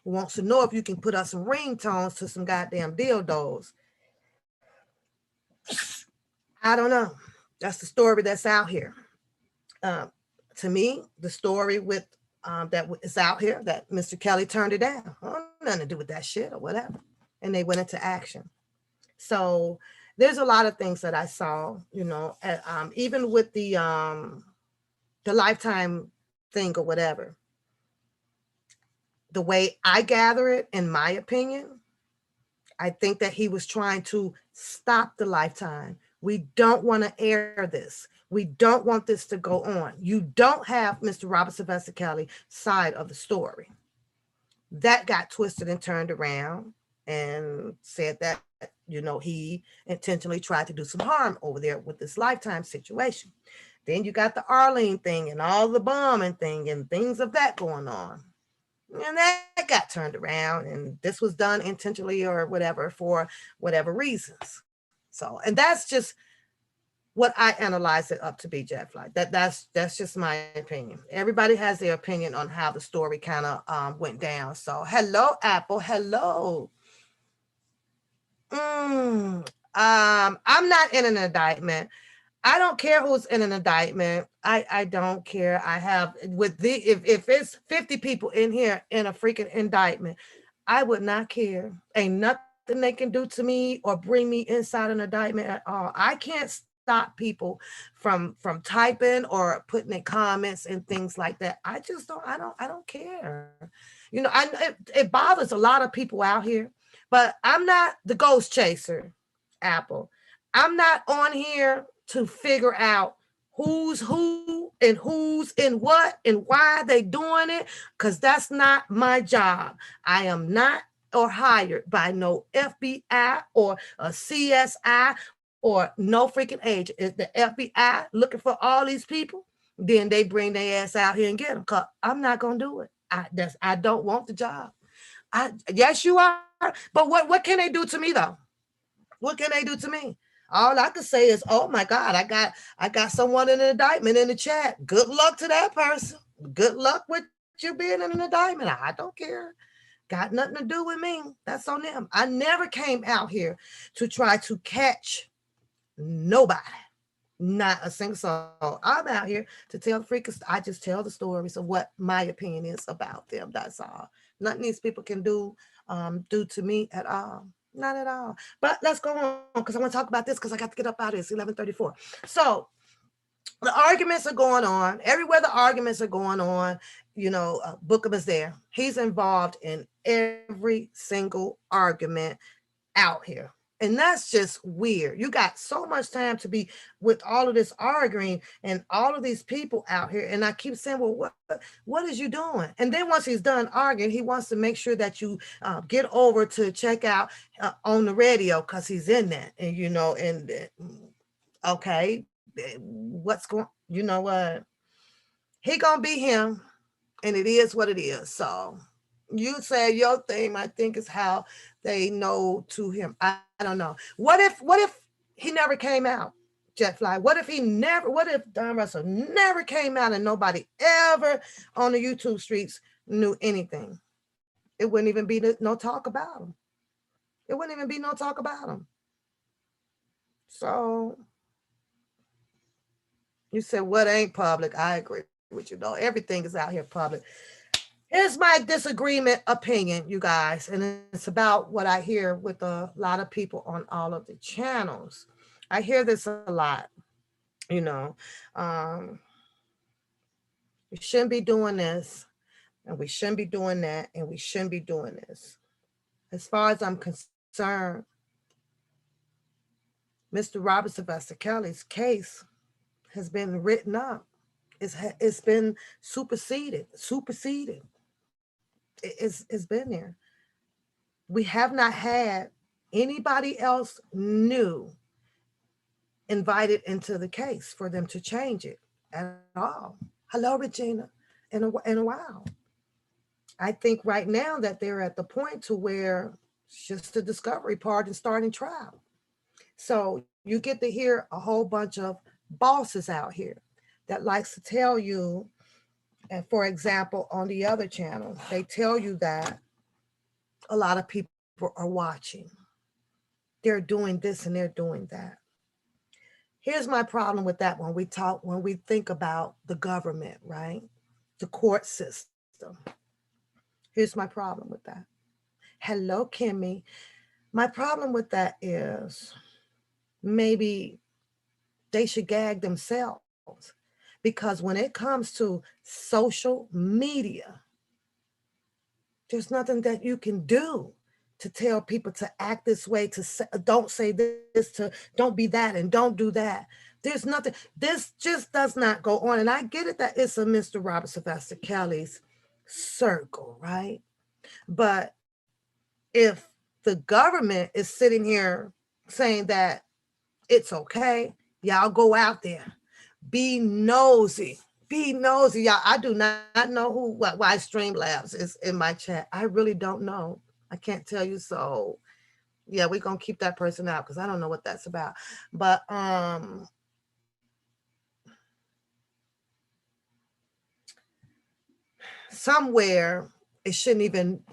He wants to know if you can put us some ringtones to some goddamn dildos. I don't know. That's the story that's out here. To me, the story with that is out here that Mr. Kelly turned it down. Nothing to do with that shit or whatever. And they went into action. So there's a lot of things that I saw, even with the Lifetime thing or whatever. The way I gather it, in my opinion, I think that he was trying to stop the Lifetime. We don't want to air this. We don't want this to go on. You don't have Mr. Robert Sylvester Kelly side of the story. That got twisted and turned around and said that, he intentionally tried to do some harm over there with this Lifetime situation. Then you got the Arlene thing and all the bombing thing and things of that going on. And that got turned around, and this was done intentionally or whatever for whatever reasons. So, and that's just what I analyze it up to be, Jet Fly. That's just my opinion. Everybody has their opinion on how the story kind of went down. So, hello, Apple. Hello. I'm not in an indictment. I don't care who's in an indictment. I don't care. I have with the if it's 50 people in here in a freaking indictment, I would not care. Ain't nothing they can do to me or bring me inside an indictment at all. I can't stop people from typing or putting in comments and things like that. I just don't care. You know, it bothers a lot of people out here, but I'm not the ghost chaser, Apple. I'm not on here to figure out who's who and who's in what and why they doing it, because that's not my job. I am not or hired by no FBI or a CSI or no freaking agent. If the FBI looking for all these people, then they bring their ass out here and get them. Cause I'm not gonna do it. I don't want the job. Yes, you are. But what can they do to me though? What can they do to me? All I can say is, oh my God, I got someone in an indictment in the chat. Good luck to that person. Good luck with you being in an indictment. I don't care. Got nothing to do with me. That's on them. I never came out here to try to catch nobody. Not a single soul. I'm out here to tell the freaking. I just tell the stories of what my opinion is about them. That's all. Nothing these people can do to me at all. Not at all. But let's go on because I want to talk about this because I got to get up out of here. It's 11:34. So the arguments are going on everywhere. The arguments are going on. You know, Bookham is there. He's involved in every single argument out here. And that's just weird. You got so much time to be with all of this arguing and all of these people out here. And I keep saying, well, what is you doing? And then once he's done arguing, he wants to make sure that you get over to check out on the radio because he's in that. And, you know, and okay, what's going, you know what? He gonna be him, and it is what it is. So you say your thing, I think, is how they know to him. I don't know. What if he never came out, Jetfly? What if he never, what if Don Russell never came out and nobody ever on the YouTube streets knew anything? It wouldn't even be no talk about him. It wouldn't even be no talk about him. So you said what ain't public? I agree with you though. Everything is out here public. Here's my disagreement opinion, you guys, and it's about what I hear with a lot of people on all of the channels. I hear this a lot, you know. Um, we shouldn't be doing this, and we shouldn't be doing that, and we shouldn't be doing this. As far as I'm concerned, Mr. Robert Sylvester Kelly's case has been written up. It's been superseded. It's been there. We have not had anybody else new invited into the case for them to change it at all. Hello, Regina, in a while. I think right now that they're at the point to where it's just the discovery part and starting trial. So you get to hear a whole bunch of bosses out here that likes to tell you, and for example, on the other channel, they tell you that a lot of people are watching. They're doing this and they're doing that. Here's my problem with that when we think about the government, right? The court system. Here's my problem with that. Hello, Kimmy. My problem with that is maybe they should gag themselves because when it comes to social media, there's nothing that you can do to tell people to act this way, to say, don't say this, to don't be that and don't do that. There's nothing. This just does not go on. And I get it that it's a Mr. Robert Sylvester Kelly's circle, right? But if the government is sitting here saying that it's okay, y'all go out there, Be nosy. Be nosy, y'all. I do not know why Streamlabs is in my chat. I really don't know. I can't tell you. So yeah, we're gonna keep that person out because I don't know what that's about. But somewhere it shouldn't even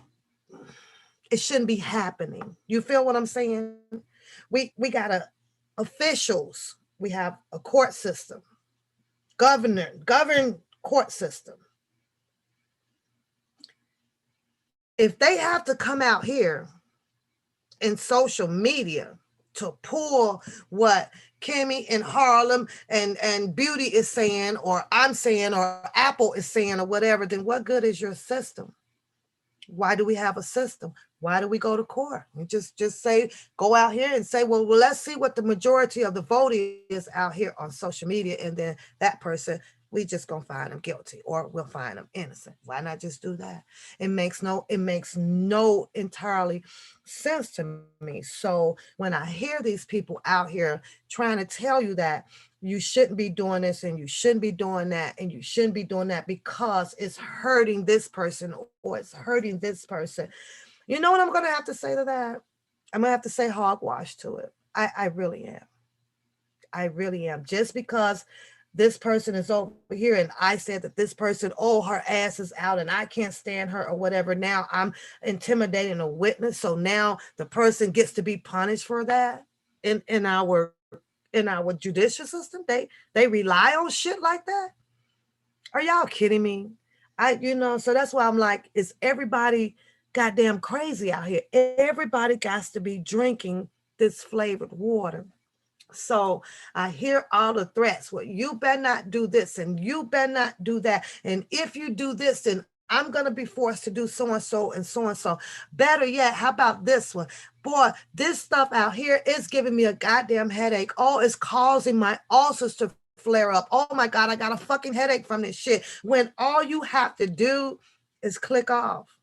it shouldn't be happening. You feel what I'm saying? We got officials. We have a court system, governed court system. If they have to come out here in social media to pull what Kimmy and Harlem and Beauty is saying, or I'm saying, or Apple is saying, or whatever, then what good is your system? Why do we have a system? Why do we go to court? We just say, go out here and say, well, let's see what the majority of the vote is out here on social media, and then that person, we just gonna find them guilty, or we'll find them innocent. Why not just do that? It makes no entirely sense to me. So when I hear these people out here trying to tell you that you shouldn't be doing this and you shouldn't be doing that and you shouldn't be doing that because it's hurting this person or it's hurting this person, you know what I'm gonna have to say to that? I'm gonna have to say hogwash to it. I really am. I really am. Just because this person is over here and I said that this person, oh, her ass is out and I can't stand her or whatever, now I'm intimidating a witness. So now the person gets to be punished for that in our judicial system. They rely on shit like that. Are y'all kidding me? So that's why I'm like, is everybody goddamn crazy out here? Everybody got to be drinking this flavored water. So I hear all the threats. Well, you better not do this and you better not do that. And if you do this, then I'm going to be forced to do so and so and so and so. Better yet, how about this one? Boy, this stuff out here is giving me a goddamn headache. Oh, it's causing my ulcers to flare up. Oh my God, I got a fucking headache from this shit. When all you have to do is click off.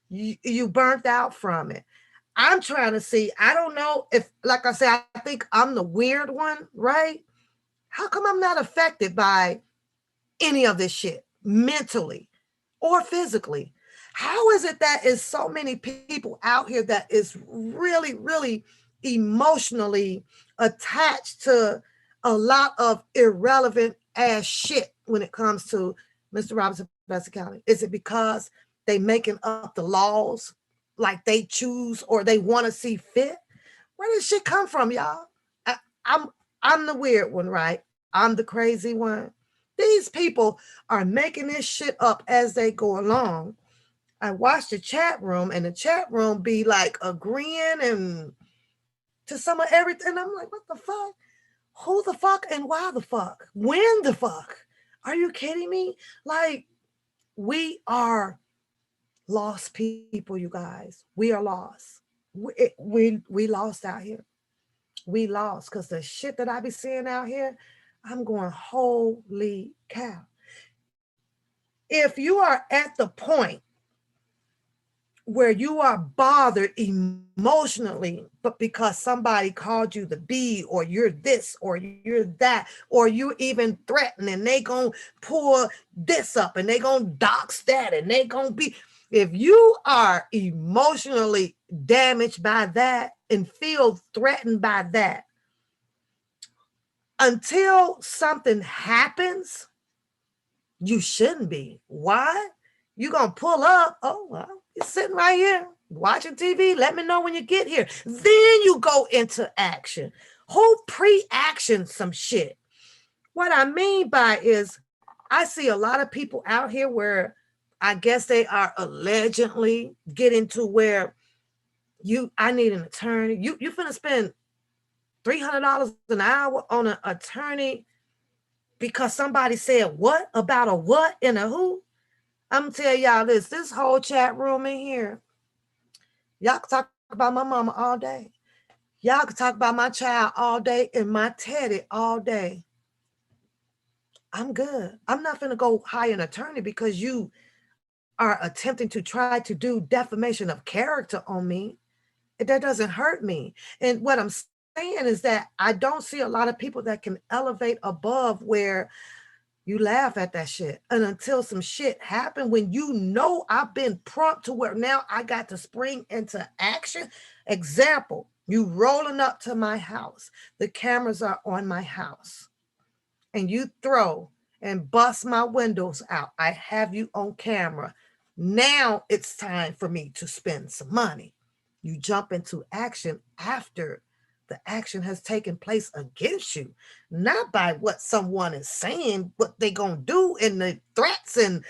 You burnt out from it. I'm trying to see. I don't know if, like I said, I think I'm the weird one, right? How come I'm not affected by any of this shit mentally or physically? How is it that is so many people out here that is really, really emotionally attached to a lot of irrelevant ass shit when it comes to Mr. Robinson, Bessie County? Is it because they making up the laws like they choose or they want to see fit? Where does shit come from, y'all? I, I'm I'm the weird one, right? I'm the crazy one. These people are making this shit up as they go along. I watch the chat room and the chat room be like agreeing and to some of everything. I'm like, what the fuck? Who the fuck and why the fuck? When the fuck? Are you kidding me? Like, we are lost people, you guys. We are lost. We lost out here. We lost because the shit that I be seeing out here, I'm going, holy cow. If you are at the point where you are bothered emotionally, but because somebody called you the B, or you're this, or you're that, or you even threaten, and they gonna pull this up and they gonna dox that and they gonna be, if you are emotionally damaged by that and feel threatened by that, until something happens, you shouldn't be. Why? You gonna pull up? Oh well, you're sitting right here watching TV. Let me know when you get here. Then you go into action. Who pre-action some shit? What I mean by is, I see a lot of people out here where I guess they are allegedly getting to where I need an attorney. You finna spend $300 an hour on an attorney because somebody said what about a what and a who. I'm gonna tell y'all this whole chat room in here, y'all can talk about my mama all day. Y'all can talk about my child all day and my Teddy all day. I'm good. I'm not gonna go hire an attorney because you are attempting to try to do defamation of character on me. That doesn't hurt me. And what I'm saying is that I don't see a lot of people that can elevate above where you laugh at that shit. And until some shit happen, when you know I've been prompt to where now I got to spring into action. Example, you rolling up to my house. The cameras are on my house. And you throw and bust my windows out. I have you on camera. Now it's time for me to spend some money. You jump into action after the action has taken place against you, not by what someone is saying, what they gonna do, and the threats and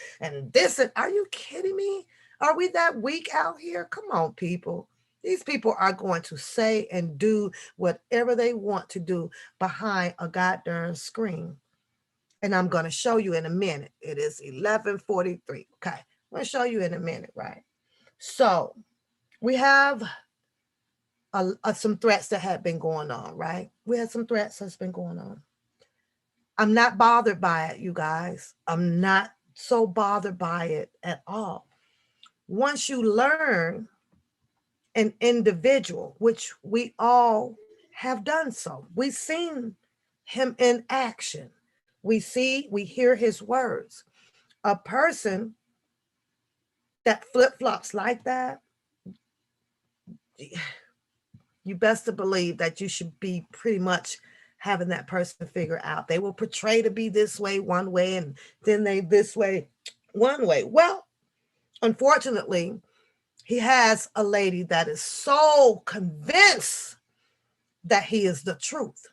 this. And are you kidding me? Are we that weak out here? Come on, people. These people are going to say and do whatever they want to do behind a goddamn screen. And I'm going to show you in a minute. It is 11:43. Okay. I'm going to show you in a minute, right? So we have some threats that have been going on, right? We had some threats that's been going on. I'm not bothered by it, you guys. I'm not so bothered by it at all. Once you learn an individual, which we all have done so, we've seen him in action. We hear his words. A person that flip flops like that, you best to believe that you should be pretty much having that person figure out. They will portray to be this way one way, and then they this way one way. Well, unfortunately, he has a lady that is so convinced that he is the truth.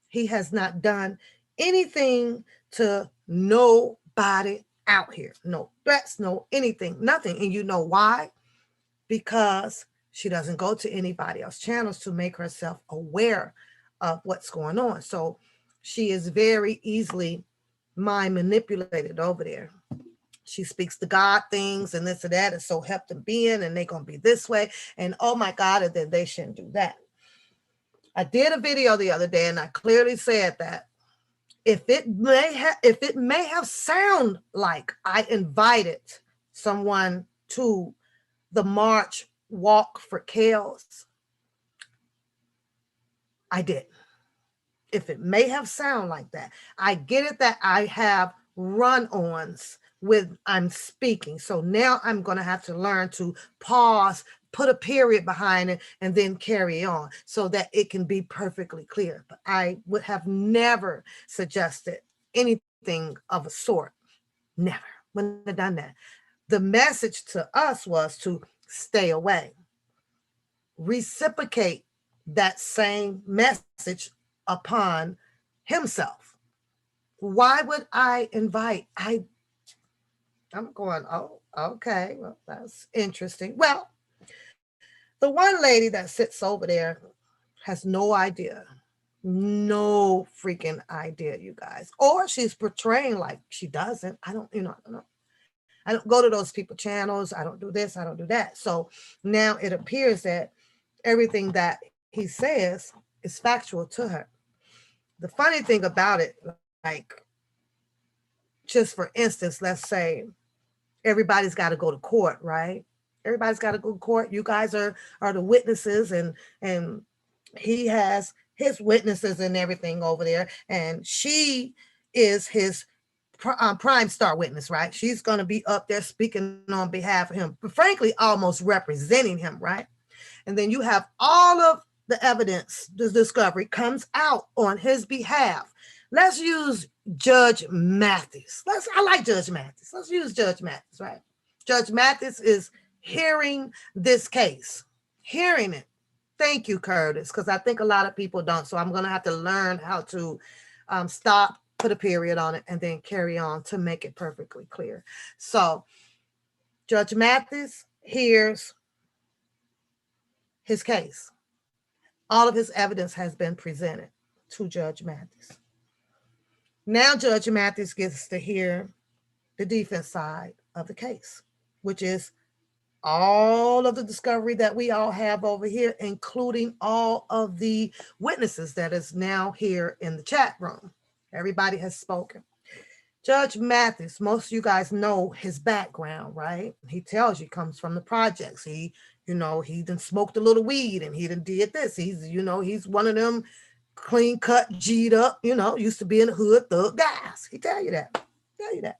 He has not done anything to nobody out here. No threats, no anything, nothing. And you know why? Because she doesn't go to anybody else's channels to make herself aware of what's going on. So she is very easily mind manipulated over there. She speaks the God things and this and that, and so help them being, and they're gonna be this way, and oh my God, and then they shouldn't do that. I did a video the other day, and I clearly said that if it may have sound like I invited someone to the march walk for chaos, I did. If it may have sound like that, I get it that I have run-ons with I'm speaking. So now I'm going to have to learn to pause, put a period behind it, and then carry on so that it can be perfectly clear. But I would have never suggested anything of a sort. Never. Wouldn't have done that. The message to us was to stay away. Reciprocate that same message upon himself. Why would I invite? I'm going, oh, okay, well, that's interesting. Well, the one lady that sits over there has no idea. No freaking idea, you guys. Or she's portraying like she doesn't. I don't know. I don't go to those people channels. I don't do this. I don't do that. So now it appears that everything that he says is factual to her. The funny thing about it, like, just for instance, let's say everybody's got to go to court, right? Everybody's got to go to court. You guys are the witnesses, and he has his witnesses and everything over there, and she is his prime star witness, right? She's going to be up there speaking on behalf of him, but frankly, almost representing him, right? And then you have all of the evidence, the discovery comes out on his behalf. Let's use Judge Mathis. I like Judge Mathis. Let's use Judge Mathis, right? Judge Mathis is hearing this case, hearing it. Thank you, Curtis, because I think a lot of people don't. So I'm going to have to learn how to stop, put a period on it, and then carry on to make it perfectly clear. So Judge Mathis hears his case. All of his evidence has been presented to Judge Mathis. Now Judge Mathis gets to hear the defense side of the case, which is all of the discovery that we all have over here, including all of the witnesses that is now here in the chat room. Everybody has spoken. Judge Mathis, most of you guys know his background, right? He tells you he comes from the projects. He You know, he done smoked a little weed and he done did this. He's one of them clean cut, G'd up, used to be in the hood thug guys. He tell you that. Tell you that.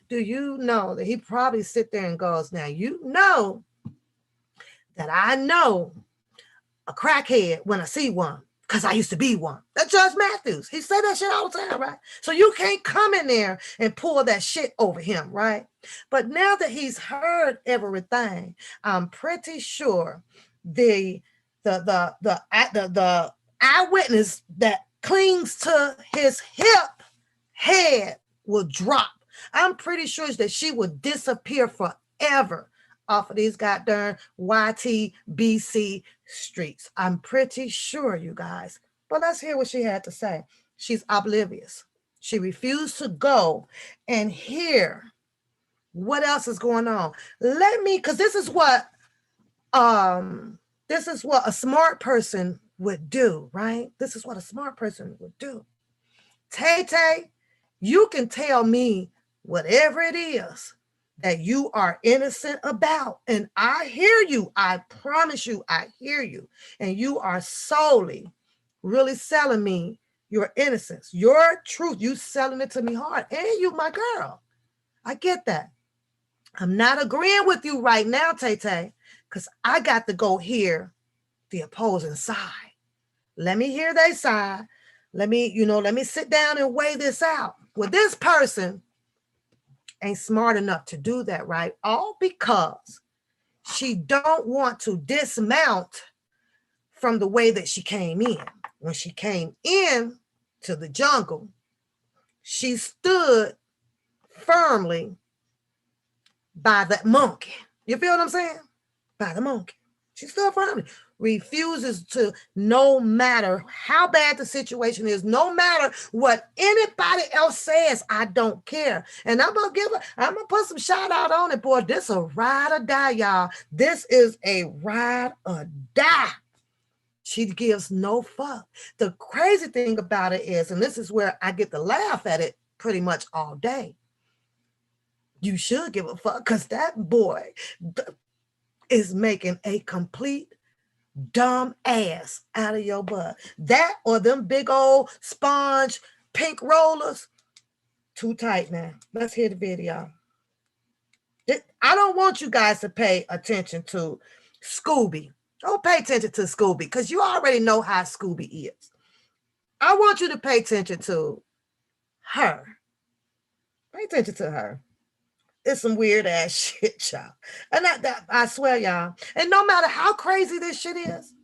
Do you know that he probably sit there and goes, now you know that I know a crackhead when I see one, because I used to be one. That's Judge Matthews. He said that shit all the time, right? So you can't come in there and pull that shit over him, right? But now that he's heard everything, I'm pretty sure the eyewitness that clings to his hip head will drop. I'm pretty sure that she will disappear forever off of these goddamn YTBC streets. I'm pretty sure, you guys. But let's hear what she had to say. She's oblivious. She refused to go and hear what else is going on. Because this is what a smart person would do, right? This is what a smart person would do. Tay, you can tell me whatever it is that you are innocent about. And I hear you. I promise you, I hear you. And you are solely really selling me your innocence, your truth. You selling it to me hard. And you, my girl. I get that. I'm not agreeing with you right now, Tay, because I got to go hear the opposing side. Let me hear their side. Let me sit down and weigh this out. Well, this person ain't smart enough to do that, right? All because she don't want to dismount from the way that she came in. When she came in to the jungle, she stood firmly by that monkey. You feel what I'm saying? By the monkey. She stood firmly. Refuses to, no matter how bad the situation is, no matter what anybody else says, I don't care. And I'm gonna put some shout out on it, boy. This a ride or die, y'all. This is a ride or die. She gives no fuck. The crazy thing about it is, and this is where I get to laugh at it pretty much all day. You should give a fuck, because that boy is making a complete dumb ass out of your butt. That or them big old sponge pink rollers, too tight now. Let's hear the video. I don't want you guys to pay attention to Scooby. Don't pay attention to Scooby, because you already know how Scooby is. I want you to pay attention to her. Pay attention to her. It's some weird ass shit, y'all. And I swear, y'all. And no matter how crazy this shit is,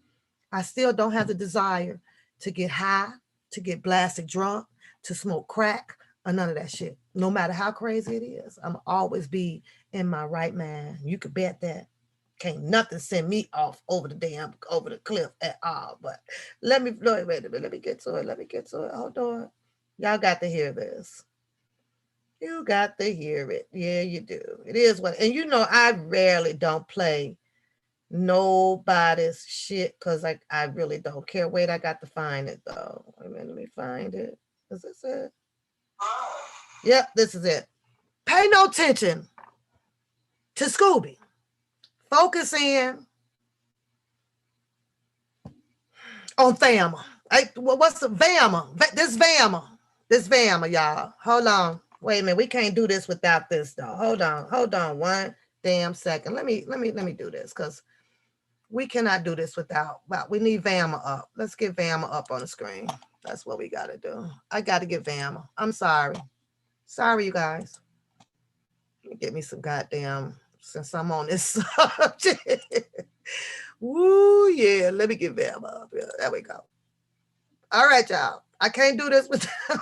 I still don't have the desire to get high, to get blasted drunk, to smoke crack, or none of that shit. No matter how crazy it is, I'm always be in my right mind. You could bet that. Can't nothing send me off over the cliff at all. But wait a minute. Let me get to it. Hold on. Y'all got to hear this. You got to hear it. Yeah, you do. It is what, and I rarely don't play nobody's shit, because I really don't care. Wait, I got to find it though. Wait a minute, let me find it. Is this it? Yep, this is it. Pay no attention to Scooby. Focus in on Thelma. What's the Velma? This Velma, y'all. Hold on. Wait a minute. We can't do this without this though. Hold on. One damn second. Let me do this, because we cannot do this without. Well, we need Velma up. Let's get Velma up on the screen. That's what we got to do. I got to get Velma. I'm sorry. Sorry, you guys. Get me some goddamn, since I'm on this subject. Woo, yeah. Let me get Velma up here. There we go. All right, y'all. I can't do this without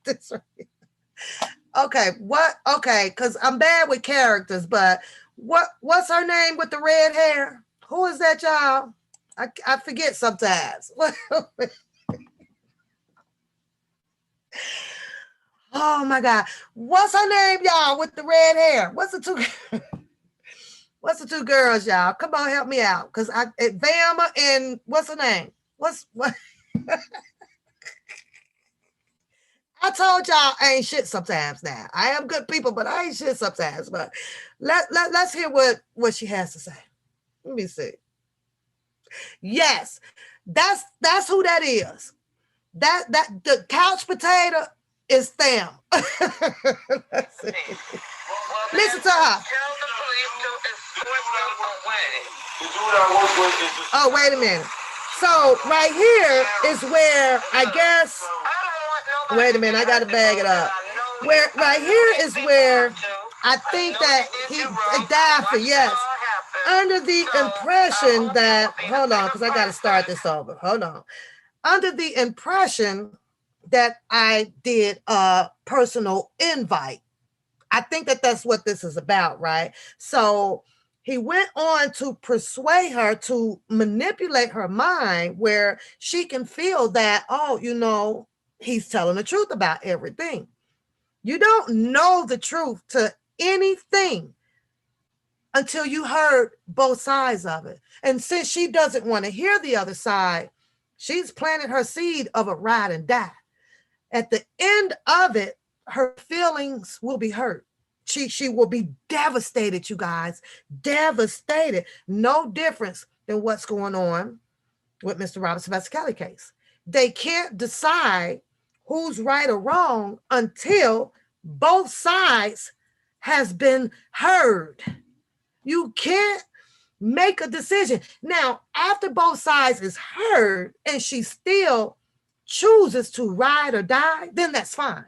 this right. Okay, what? Okay, because I'm bad with characters, but what's her name with the red hair? Who is that, y'all? I forget sometimes. Oh my God. What's her name, y'all, with the red hair? What's the two girls, y'all? Come on, help me out. Because Velma and what's her name? What? I told y'all I ain't shit sometimes now. I am good people, but I ain't shit sometimes. But let's hear what she has to say. Let me see. Yes, that's who that is. That the couch potato is them. Let's see. Listen to her. Tell the police to escort them away. Oh, wait a minute. So right here is where I guess. Wait a minute, I gotta bag it up. Where right here is where I think that he died for yes. Under the impression that hold on, because I gotta start this over. Hold on. Under the impression that I did a personal invite. I think that that's what this is about, right? So he went on to persuade her to manipulate her mind where she can feel that, oh, you know, he's telling the truth about everything. You don't know the truth to anything until you heard both sides of it. And since she doesn't want to hear the other side, she's planted her seed of a ride and die. At the end of it, her feelings will be hurt. She will be devastated, you guys. Devastated. No difference than what's going on with Mr. Robert Sylvester Kelly case. They can't decide who's right or wrong until both sides has been heard. You can't make a decision. Now, after both sides is heard and she still chooses to ride or die, then that's fine.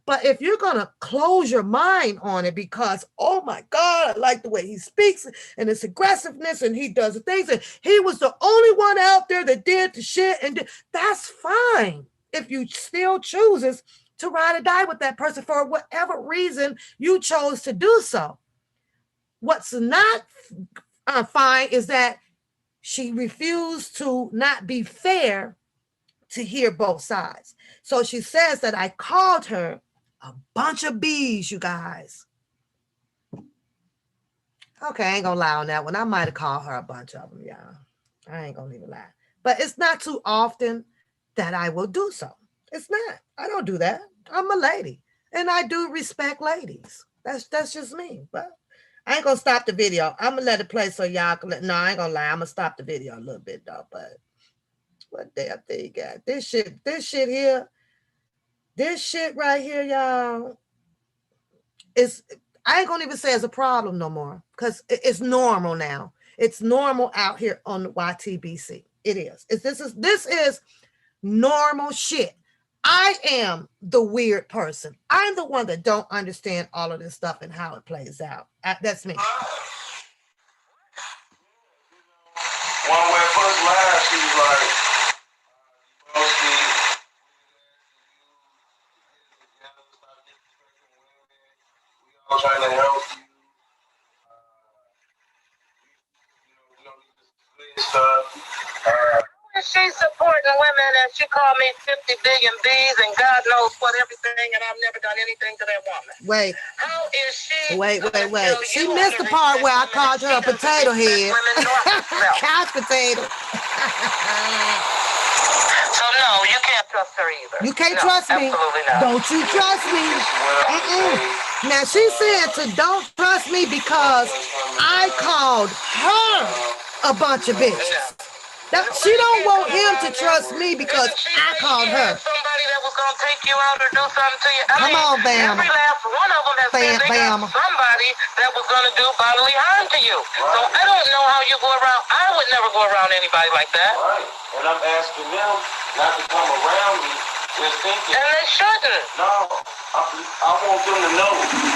But if you're going to close your mind on it because, oh my God, I like the way he speaks and his aggressiveness and he does the things and he was the only one out there that did the shit, and that's fine if you still chooses to ride or die with that person for whatever reason you chose to do so. What's not fine is that she refused to not be fair to hear both sides. So she says that I called her a bunch of bees, you guys. Okay, I ain't gonna lie on that one. I might have called her a bunch of them, y'all. I ain't gonna even lie. But it's not too often that I will do so. It's not. I don't do that. I'm a lady. And I do respect ladies. That's just me. But I ain't gonna stop the video. I'm gonna let it play so y'all can no, I ain't gonna lie. I'm gonna stop the video a little bit though. But what damn thing you got? This shit here. This shit right here, y'all, is, I ain't gonna even say it's a problem no more because it's normal now. It's normal out here on the YTBC. It is. This is normal shit. I am the weird person. I'm the one that don't understand all of this stuff and how it plays out. That's me. One way first laugh, she was like, trying to help you. She's supporting women and she called me 50 billion bees and God knows what everything, and I've never done anything to that woman. Wait. How is she? Wait. She missed the part where I called her a potato head. Couch potato. So no, you can't trust her either. You can't trust me. Absolutely not. Don't you trust me? Now she said to don't trust me because I called her a bunch of bitches. She don't want him to trust me because I called her. Somebody that was gonna take you out or do something to you. Come on, Bama. Every last one of them has said they got somebody that was gonna do bodily harm to you. So I don't know how you go around. I would never go around anybody like that. Right. And I'm asking them not to come around me just thinking. And they shouldn't. No. I want them to know.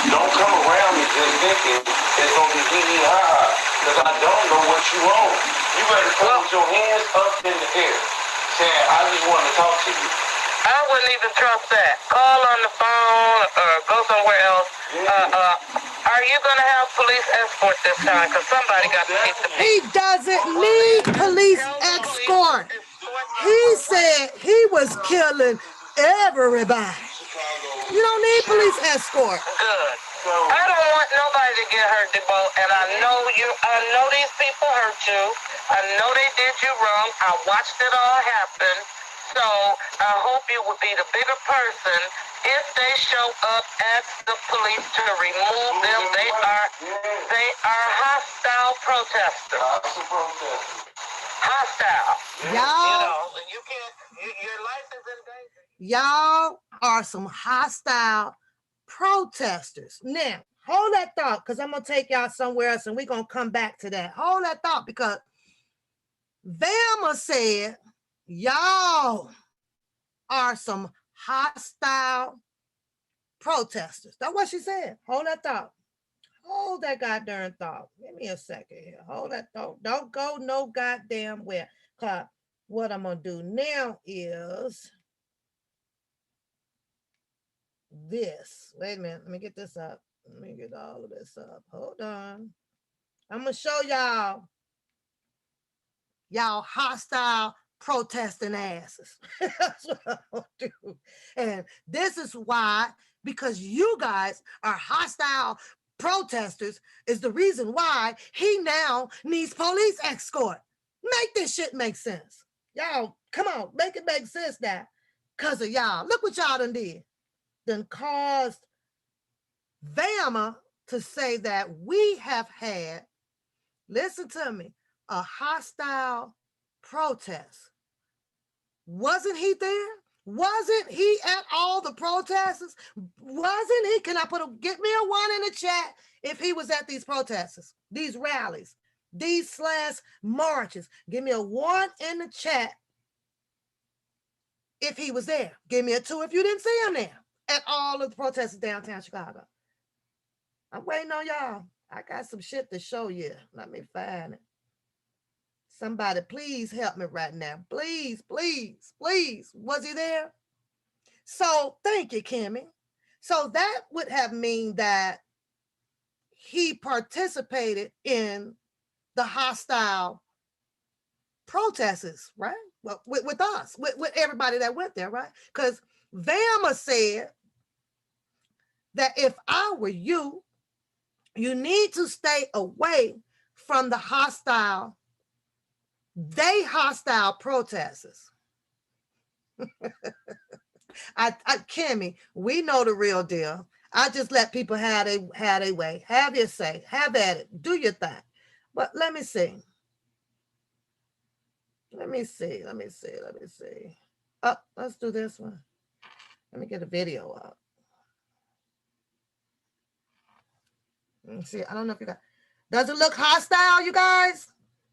Don't come around me just thinking it's gonna be hee ha. Because I don't know what you want. You better put your hands up in the air, saying, I just want to talk to you. I wouldn't even trust that. Call on the phone or go somewhere else. Are you going to have police escort this time? Because somebody got to keep the peace. He doesn't need police escort. He said he was killing everybody. You don't need police escort. Good. I don't want nobody to get hurt, Debo, and I know these people hurt you. I know they did you wrong. I watched it all happen. So I hope you would be the bigger person If they show up at the police to remove them, they are hostile protesters. Hostile. Y'all, And you can't. Your life is in danger. Y'all are some hostile protesters. Now, hold that thought, because I'm gonna take y'all somewhere else, and we're gonna come back to that. Hold that thought, because Velma said, y'all are some hostile protesters. That's what she said. Hold that thought. Hold that goddamn thought. Give me a second here. Hold that thought. Don't go no goddamn where. Cause what I'm gonna do now is this. Wait a minute. Let me get this up. Let me get all of this up. Hold on. I'm gonna show y'all hostile protesting asses. That's what I'm gonna do. And this is why, because you guys are hostile protesters, is the reason why he now needs police escort. Make this shit make sense. Y'all, come on, make it make sense now. Cause of y'all. Look what y'all done did. Done caused Velma to say that we have had, listen to me, a hostile protest. Wasn't he there? Wasn't he at all the protests? Wasn't he? Can I get me a one in the chat if he was at these protests, these rallies, these slash marches? Give me a one in the chat if he was there. Give me a two if you didn't see him there at all of the protests downtown Chicago. I'm waiting on y'all. I got some shit to show you. Let me find it. Somebody, please help me right now. Please, please, please. Was he there? So thank you, Kimmy. So that would have mean that he participated in the hostile protests, right? Well, with us, with everybody that went there, right? Because Velma said that if I were you, you need to stay away from the hostile protesters. Kimmy, we know the real deal. I just let people have their way. Have your say. Have at it. Do your thing. But let me see. Let me see. Oh, let's do this one. Let me get a video up. Let me see. I don't know if you got. Does it look hostile, you guys?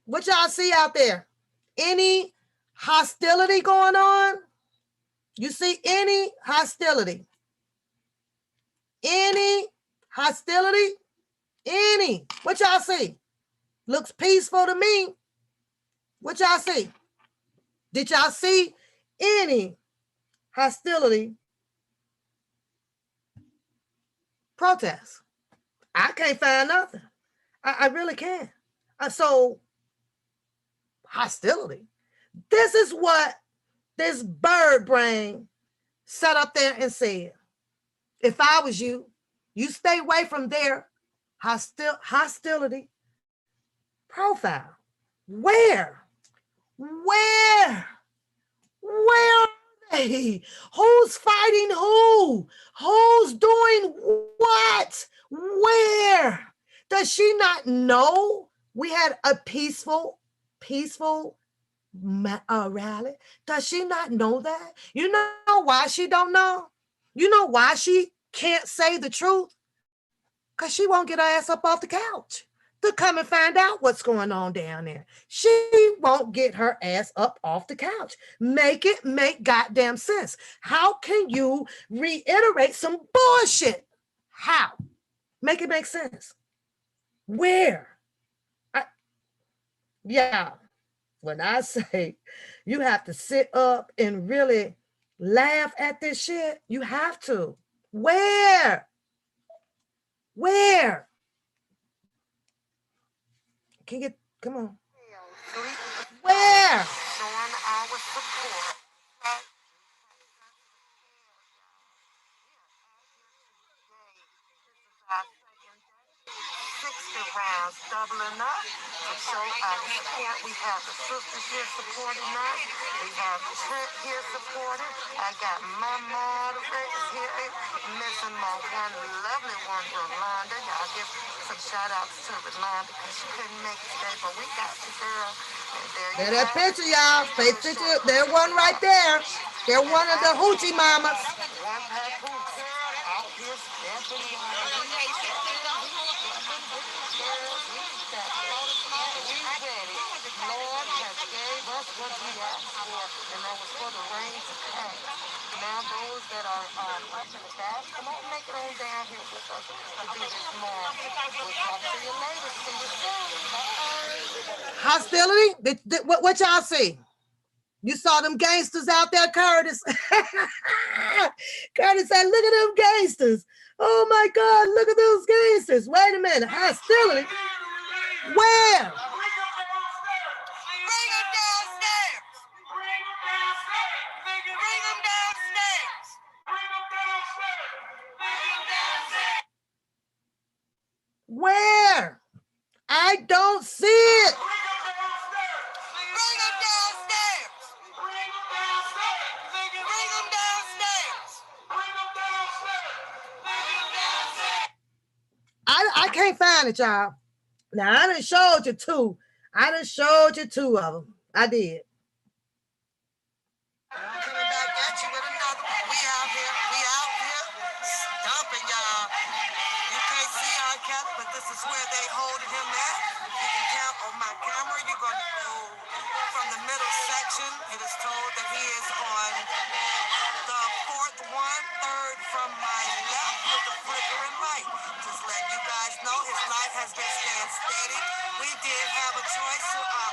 What y'all see out there? Any hostility going on? You see any hostility? Any hostility? Any? What y'all see? Looks peaceful to me. What y'all see? Did y'all see any hostility protests? I can't find nothing. I really can't. So hostility. This is what this bird brain sat up there and said. If I was you, you stay away from their hostility profile. Where? Where are they? Who's fighting who? Who's doing what? Where? Does she not know we had a peaceful rally? Does she not know that? You know why she don't know? You know why she can't say the truth? Because she won't get her ass up off the couch to come and find out what's going on down there. She won't get her ass up off the couch. Make it make goddamn sense. How can you reiterate some bullshit? How? Make it make sense. Where? Yeah. When I say you have to sit up and really laugh at this shit, you have to. Where? Can you come on? Where? support. We have the sisters here supporting us. We have Trent here supporting. I got my moderators here. Missing my one lovely one, Rolanda. Y'all give some shout outs to Rolanda because she couldn't make it today, but we got you, girl. And There's that picture, y'all. Face picture. There's one right there. They're one of the hoochie mamas. One papoose out here stepping out. We ready. Lord has gave us what we asked for, and that was for the rain to come. Now those that are up in the back, come on, make it on down here with us to be this morning. We'll talk to you later. See you soon. Bye. Hostility? What y'all see? You saw them gangsters out there, Curtis. Curtis said, look at them gangsters. Oh my God, look at those gangsters. Wait a minute. Hostility? Where? Bring them downstairs. Bring them downstairs. Bring them downstairs. Bring them downstairs. Bring them downstairs. Where? I don't see it. Bring them downstairs. Bring them downstairs. Bring them downstairs. Bring them downstairs. Bring them downstairs. I can't find it, y'all. Now, I done showed you two. I done showed you two of them. I did. Coming back at you with another one. We out here stomping, y'all. You can't see our cat, but this is where they holding him at. You can count on my camera. You're going to go from the middle section. It is told that he is on the fourth one, third from my left with the flickering light. Just letting you guys know his life has been staying steady. We did have a choice,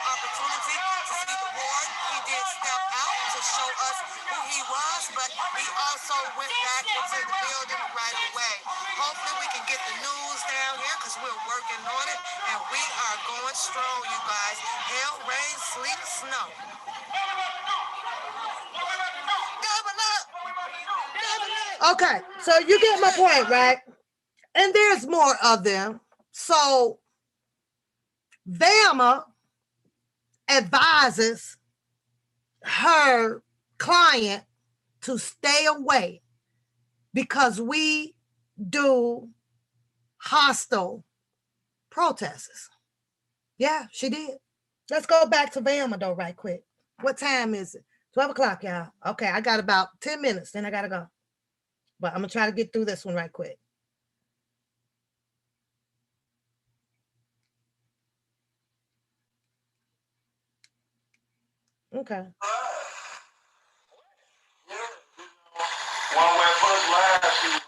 opportunity to see the ward. He did step out to show us who he was, but he also went back into the building right away. Hopefully we can get the news down here because we're working on it, and we are going strong, you guys. Hail, rain, sleet, snow. Okay, so you get my point, right? And there's more of them. So Velma advises her client to stay away because we do hostile protests. Yeah, she did. Let's go back to Velma though, right quick. What time is it? 12 o'clock, y'all. Okay, I got about 10 minutes, then I gotta go. But I'm gonna try to get through this one right quick. Okay. One way first last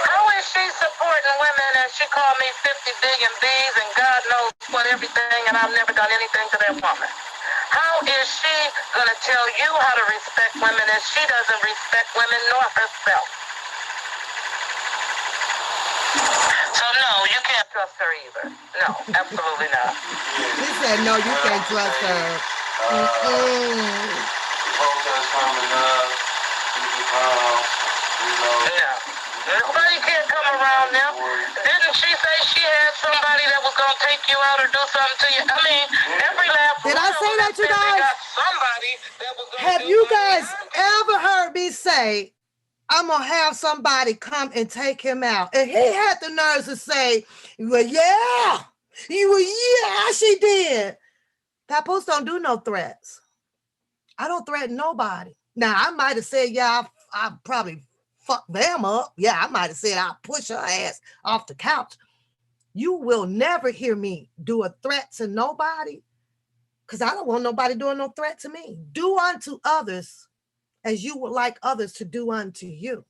how is she supporting women and she called me 50 billion B's and God knows what everything, and I've never done anything to that woman? How is she going to tell you how to respect women and she doesn't respect women nor herself? So no, you can't trust her either. No, absolutely not. He said, no, you can't trust her. Protest coming up. Yeah. Nobody can't come around them. Didn't she say she had somebody that was going to take you out or do something to you? I mean, every last Did I say that, you guys? Somebody that was gonna have you guys ever heard me say, I'm going to have somebody come and take him out? And he had the nerves to say, well, yeah, she did. Papoose don't do no threats. I don't threaten nobody. Now, I might have said, yeah, I probably fuck them up. Yeah, I might have said I'll push her ass off the couch. You will never hear me do a threat to nobody because I don't want nobody doing no threat to me. Do unto others as you would like others to do unto you.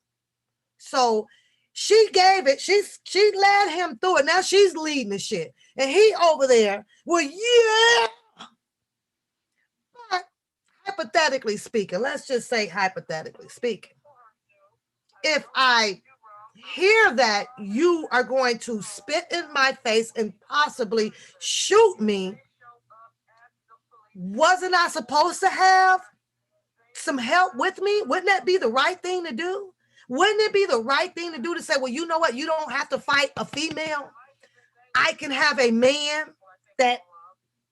So she gave it. She led him through it. Now she's leading the shit. And he over there, well, yeah. But hypothetically speaking, let's just say hypothetically speaking, if I hear that you are going to spit in my face and possibly shoot me, Wasn't I supposed to have some help with me? Wouldn't that be the right thing to do? Wouldn't it be the right thing to do to say, well, you know what? You don't have to fight a female. I can have a man that,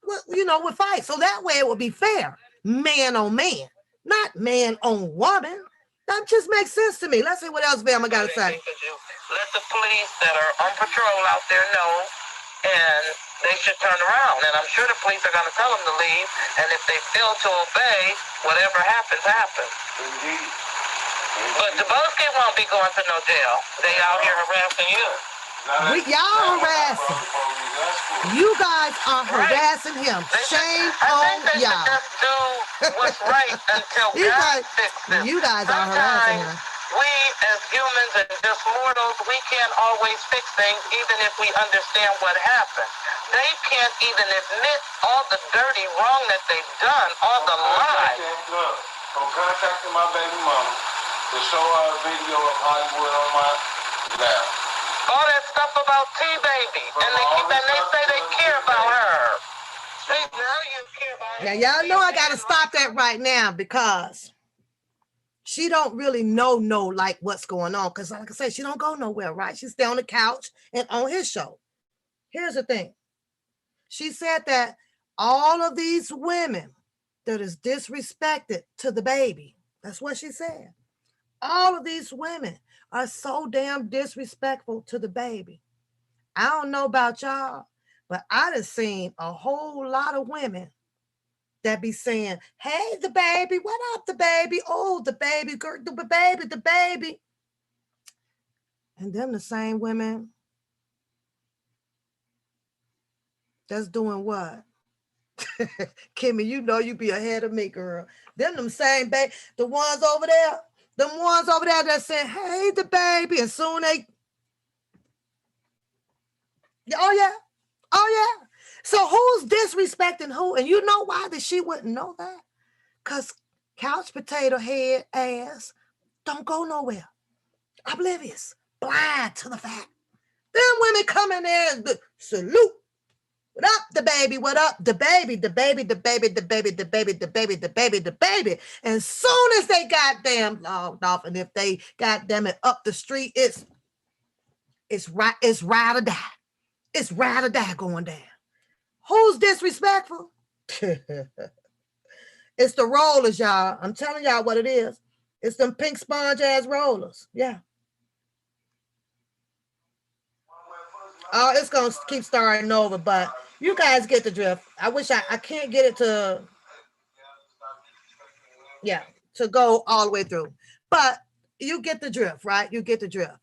would fight. So that way it would be fair. Man on man, not man on woman. That just makes sense to me. Let's see what else Bama got to say. Let the police that are on patrol out there know, and they should turn around. And I'm sure the police are going to tell them to leave. And if they fail to obey, whatever happens, happens. Indeed. But the Buzzkids won't be going to no jail. They out here harassing you. Y'all harassing. You guys are harassing him. Shame on y'all. Just do what's right until God fixes. You guys are harassing him. We as humans and just mortals, we can't always fix things even if we understand what happened. They can't even admit all the dirty wrong that they've done, all the lies. Look, I'm contacting my baby mama to show her a video of Hollywood on my lap. All that stuff about T-Baby, and they say they care about her. Now y'all know I gotta stop that right now because she don't really know like what's going on. Because like I said, she don't go nowhere, right? She's stay on the couch and on his show. Here's the thing. She said that all of these women that is disrespected to the baby. That's what she said. All of these women are so damn disrespectful to the baby. I don't know about y'all, but I done seen a whole lot of women that be saying, hey, the baby, what up, the baby? Oh, the baby, girl, the baby. And them the same women that's doing what? Kimmy, you know you be ahead of me, girl. Them same baby, the ones over there that saying, hey, the baby, and soon they, oh yeah. So who's disrespecting who? And you know why that she wouldn't know that? Because couch potato head ass don't go nowhere. Oblivious, blind to the fact. Them women come in there and salute. What up, the baby? What up, the baby? The baby. And soon as they goddamn logged off, and if they goddamn it up the street, it's ride or die. It's ride or die going down. Who's disrespectful? It's the rollers, y'all. I'm telling y'all what it is. It's them pink sponge ass rollers. Yeah. Oh, it's gonna keep starting over, but you guys get the drift. I wish I can't get it to, yeah, to go all the way through. But you get the drift, right? You get the drift.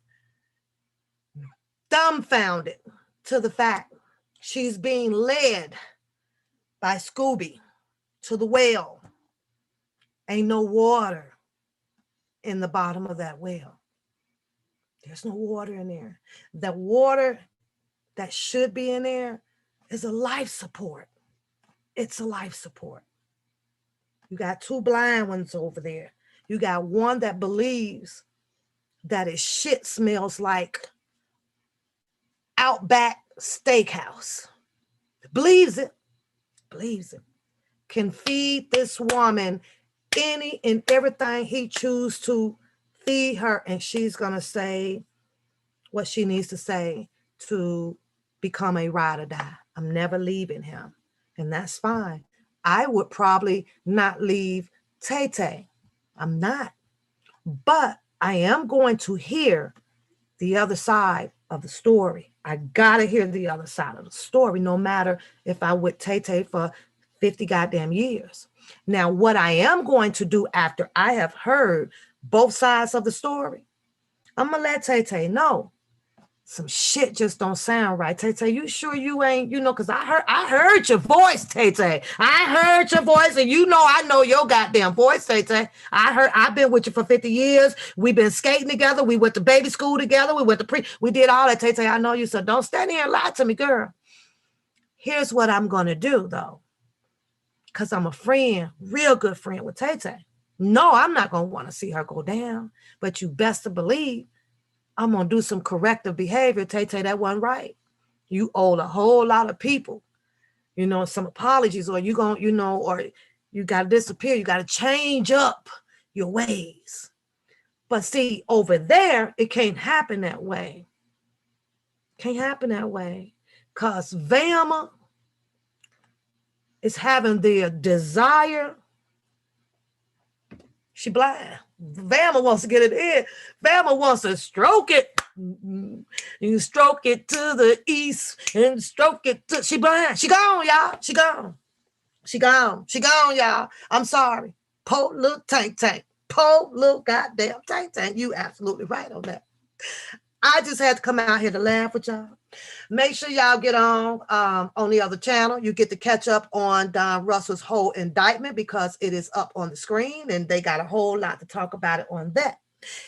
Dumbfounded to the fact she's being led by Scooby to the well. Ain't no water in the bottom of that well. There's no water in there. The water that should be in there is a life support. It's a life support. You got two blind ones over there. You got one that believes that his shit smells like Outback Steakhouse. Believes it. Can feed this woman any and everything he chooses to feed her, and she's gonna say what she needs to say to become a ride or die. I'm never leaving him, and that's fine. I would probably not leave Tay. I'm not, but I am going to hear the other side of the story. I gotta hear the other side of the story, no matter if I with Tay for 50 goddamn years. Now, what I am going to do after I have heard both sides of the story, I'm gonna let Tay know some shit just don't sound right. Tay, you sure you ain't, because I heard your voice, Tay. I heard your voice, and I know your goddamn voice, Tay. I've been with you for 50 years. We've been skating together. We went to baby school together. We went to we did all that, Tay. I know you, so don't stand here and lie to me, girl. Here's what I'm gonna do, though, because I'm a friend, real good friend with Tay. No, I'm not gonna want to see her go down, but you best to believe I'm going to do some corrective behavior. Tay, that wasn't right. You owe a whole lot of people. you know, some apologies, or you going, you know, or you got to disappear. You got to change up your ways. But see, over there, it can't happen that way. Can't happen that way. Because Vama is having the desire. She blind. Vama wants to get it in. Vama wants to stroke it. You stroke it to the east and stroke it to. She blind. She gone, y'all. She gone. She gone. She gone, y'all. I'm sorry. Po little tank. Po little goddamn tank. You absolutely right on that. I just had to come out here to laugh with y'all. Make sure y'all get on the other channel. You get to catch up on Don Russell's whole indictment because it is up on the screen and they got a whole lot to talk about it on that.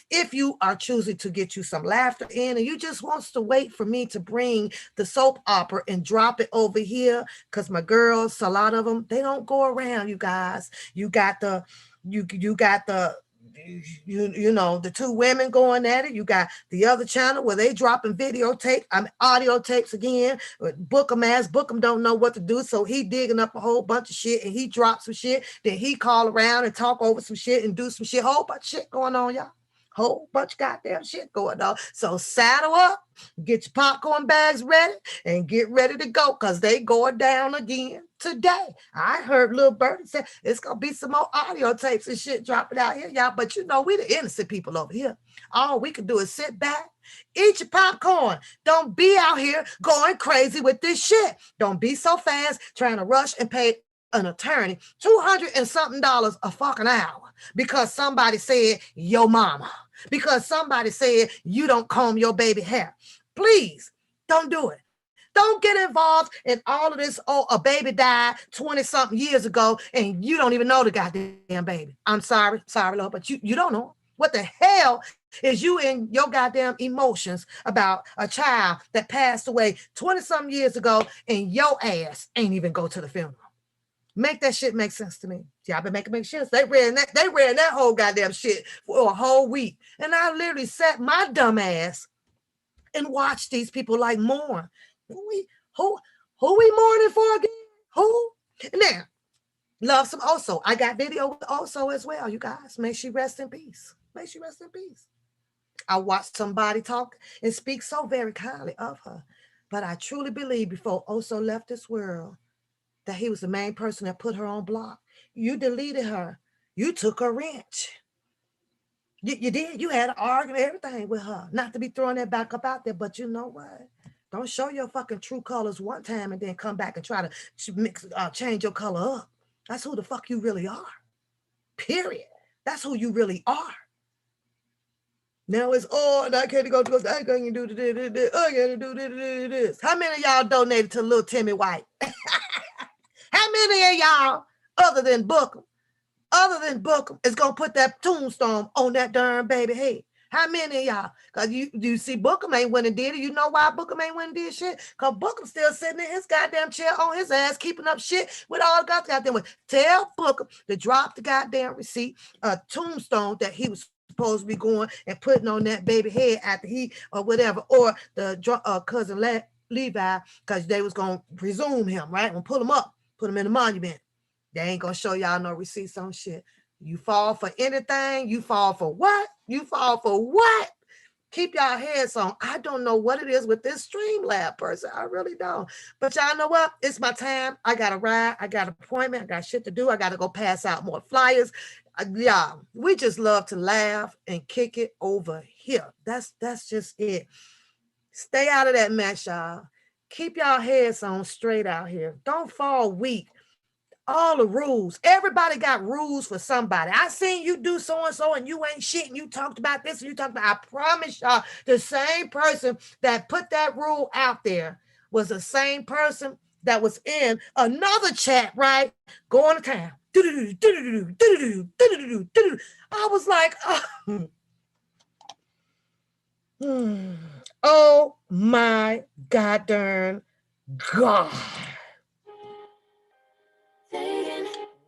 If you are choosing to get you some laughter in and you just wants to wait for me to bring the soap opera and drop it over here, because my girls, a lot of them, they don't go around, you guys. You got the you know, the two women going at it. You got the other channel where they dropping videotape, audio tapes again. Bookham don't know what to do, so he digging up a whole bunch of shit and he drops some shit. Then he call around and talk over some shit and do some shit. Whole bunch of shit going on, y'all. Whole bunch of goddamn shit going on. So saddle up, get your popcorn bags ready, and get ready to go because they going down again today. I heard Lil Birdie say it's gonna be some more audio tapes and shit dropping out here, y'all. But you know, we the innocent people over here. All we can do is sit back, eat your popcorn. Don't be out here going crazy with this shit. Don't be so fast trying to rush and pay an attorney $200 and something a fucking hour because somebody said your mama, because somebody said you don't comb your baby hair. Please don't do it. Don't get involved in all of this. Oh, a baby died 20 something years ago and you don't even know the goddamn baby. I'm sorry, Lord, but you don't know. What the hell is you in your goddamn emotions about a child that passed away 20 something years ago and your ass ain't even go to the funeral? Make that shit make sense to me. Y'all been making sense. They ran that whole goddamn shit for a whole week. And I literally sat my dumb ass and watched these people like mourn. Who we mourning for again? Who? Now, love some Oso. I got video with Oso as well, you guys. May she rest in peace. May she rest in peace. I watched somebody talk and speak so very kindly of her. But I truly believe before Oso left this world, that he was the main person that put her on block. You deleted her. You took her wrench. You did. You had an argument, everything with her. Not to be throwing that back up out there, but you know what? Don't show your fucking true colors one time and then come back and try to change your color up. That's who the fuck you really are. Period. That's who you really are. Now it's and I can't go to I can't do this. I can't do this. How many of y'all donated to little Timmy White? How many of y'all, other than Bookham, is going to put that tombstone on that darn baby head? How many of y'all? Because you see Bookham ain't went and did it. You know why Bookham ain't went and did shit? Because Bookham still sitting in his goddamn chair on his ass, keeping up shit with all the goddamn with. Tell Bookham to drop the goddamn receipt, a tombstone that he was supposed to be going and putting on that baby head after he or whatever, or the cousin Levi, because they was going to presume him, right? And pull him up. Put them in the monument. They ain't gonna show y'all no receipts on shit. You fall for anything. You fall for what? You fall for what? Keep y'all heads on. I don't know what it is with this Streamlab person. I really don't. But y'all know what? It's my time. I got to ride. I got an appointment. I got shit to do. I got to go pass out more flyers. Yeah, we just love to laugh and kick it over here. That's just it. Stay out of that mess, y'all. Keep y'all heads on straight out here. Don't fall weak. All the rules. Everybody got rules for somebody. I seen you do so-and-so and you ain't shit and you talked about this and you talked about, I promise y'all, the same person that put that rule out there was the same person that was in another chat, right? Going to town. I was like, oh my goddamn God.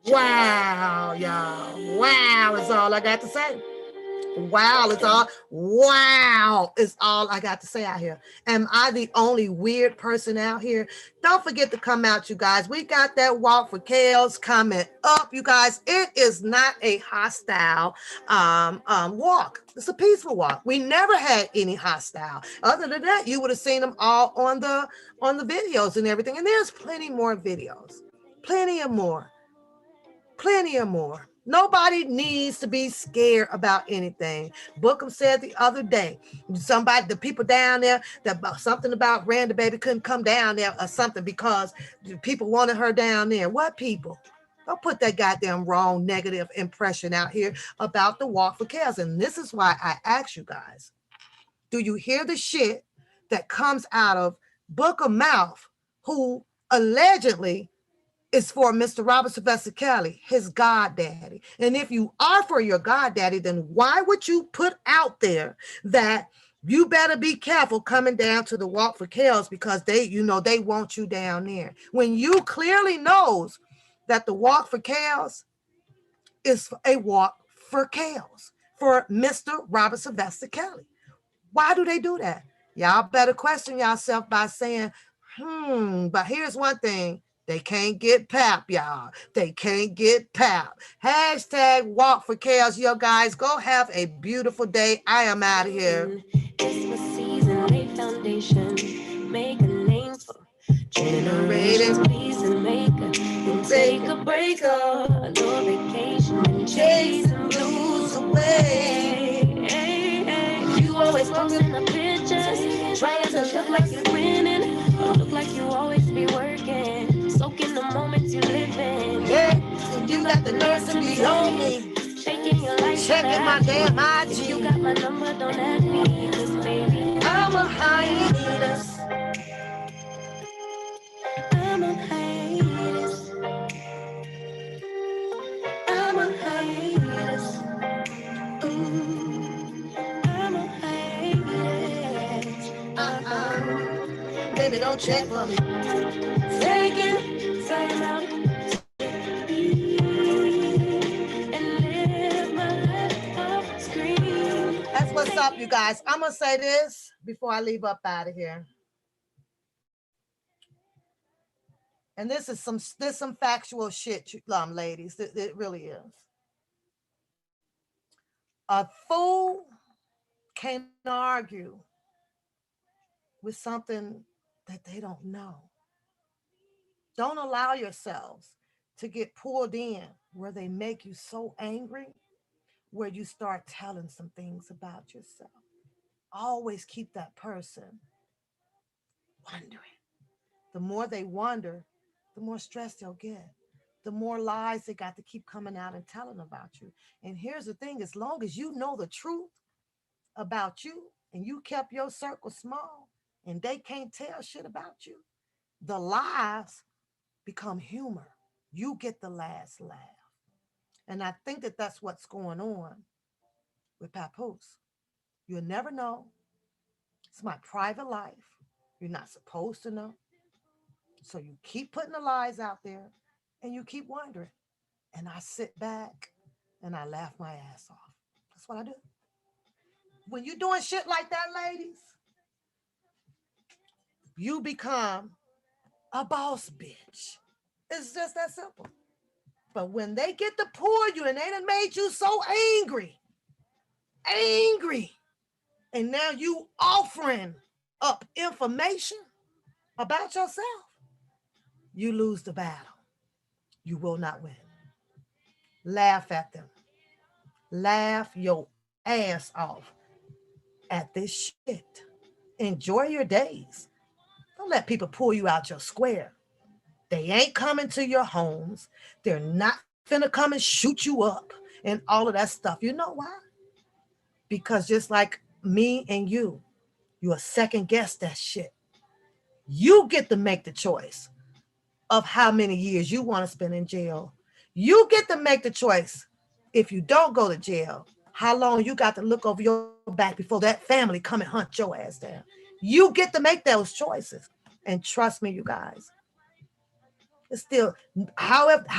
Wow, y'all. Wow is all I got to say. Wow, it's all I got to say out here. Am I the only weird person out here? Don't forget to come out, you guys. We got that walk for Kales coming up, you guys. It is not a hostile walk. It's a peaceful walk. We never had any hostile. Other than that, you would have seen them all on the videos and everything. And there's plenty more videos. Plenty of more. Plenty of more. Nobody needs to be scared about anything. Bookham said the other day, the people down there, that something about Randa Baby couldn't come down there or something because people wanted her down there. What people? Don't put that goddamn wrong negative impression out here about the walk for chaos. And this is why I ask you guys, do you hear the shit that comes out of Bookham mouth, who allegedly is for Mr. Robert Sylvester Kelly, his goddaddy? And if you are for your goddaddy, then why would you put out there that you better be careful coming down to the walk for chaos because they want you down there, when you clearly knows that the walk for chaos is a walk for chaos for Mr. Robert Sylvester Kelly? Why do they do that? Y'all better question yourself by saying, but here's one thing. They can't get pap, y'all. They can't get pap. Hashtag walk for chaos, yo guys. Go have a beautiful day. I am out of here. Christmas season, lay foundation, make a name for generations. Please and make and take a break or a little vacation and chase the blues away. Hey, hey. You always posting the pictures, trying to look like you're winning, but look like you always be working, soaking the moments you live in. Yeah, you got the nerve to be on me, shaking your life, checking my damn IG. If you got my number, don't add me, 'cause baby, I'm a hiatus. I'm a hiatus. I'm a hiatus. Ooh, I'm a hiatus. Baby, don't check for me. Taking time out to be and live my life off screen. That's what's up, you guys. I'm gonna say this before I leave up out of here. And this is some factual shit, ladies. It really is. A fool can't argue with something that they don't know. Don't allow yourselves to get pulled in where they make you so angry, where you start telling some things about yourself. Always keep that person wondering. The more they wonder, the more stressed they'll get. The more lies they got to keep coming out and telling about you. And here's the thing, as long as you know the truth about you and you kept your circle small and they can't tell shit about you, the lies become humor. You get the last laugh. And I think that that's what's going on with Papoose. You'll never know. It's my private life. You're not supposed to know. So you keep putting the lies out there and you keep wondering. And I sit back and I laugh my ass off. That's what I do. When you're doing shit like that, ladies, you become a boss bitch. It's just that simple. But when they get to pour you and they done made you so angry, and now you offering up information about yourself, you lose the battle. You will not win. Laugh at them. Laugh your ass off at this shit. Enjoy your days. Don't let people pull you out your square. They ain't coming to your homes. They're not finna come and shoot you up and all of that stuff. You know why? Because just like me and you are second guess that shit. You get to make the choice of how many years you want to spend in jail. You get to make the choice, if you don't go to jail, how long you got to look over your back before that family come and hunt your ass down. You get to make those choices. And trust me, you guys, it's still,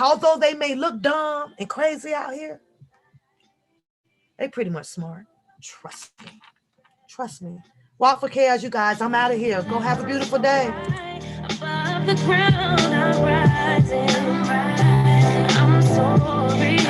although they may look dumb and crazy out here, They pretty much smart. Trust me. Trust me. Walk for chaos, you guys. I'm out of here. Go have a beautiful day. Above the ground, I'm rising. I'm sorry.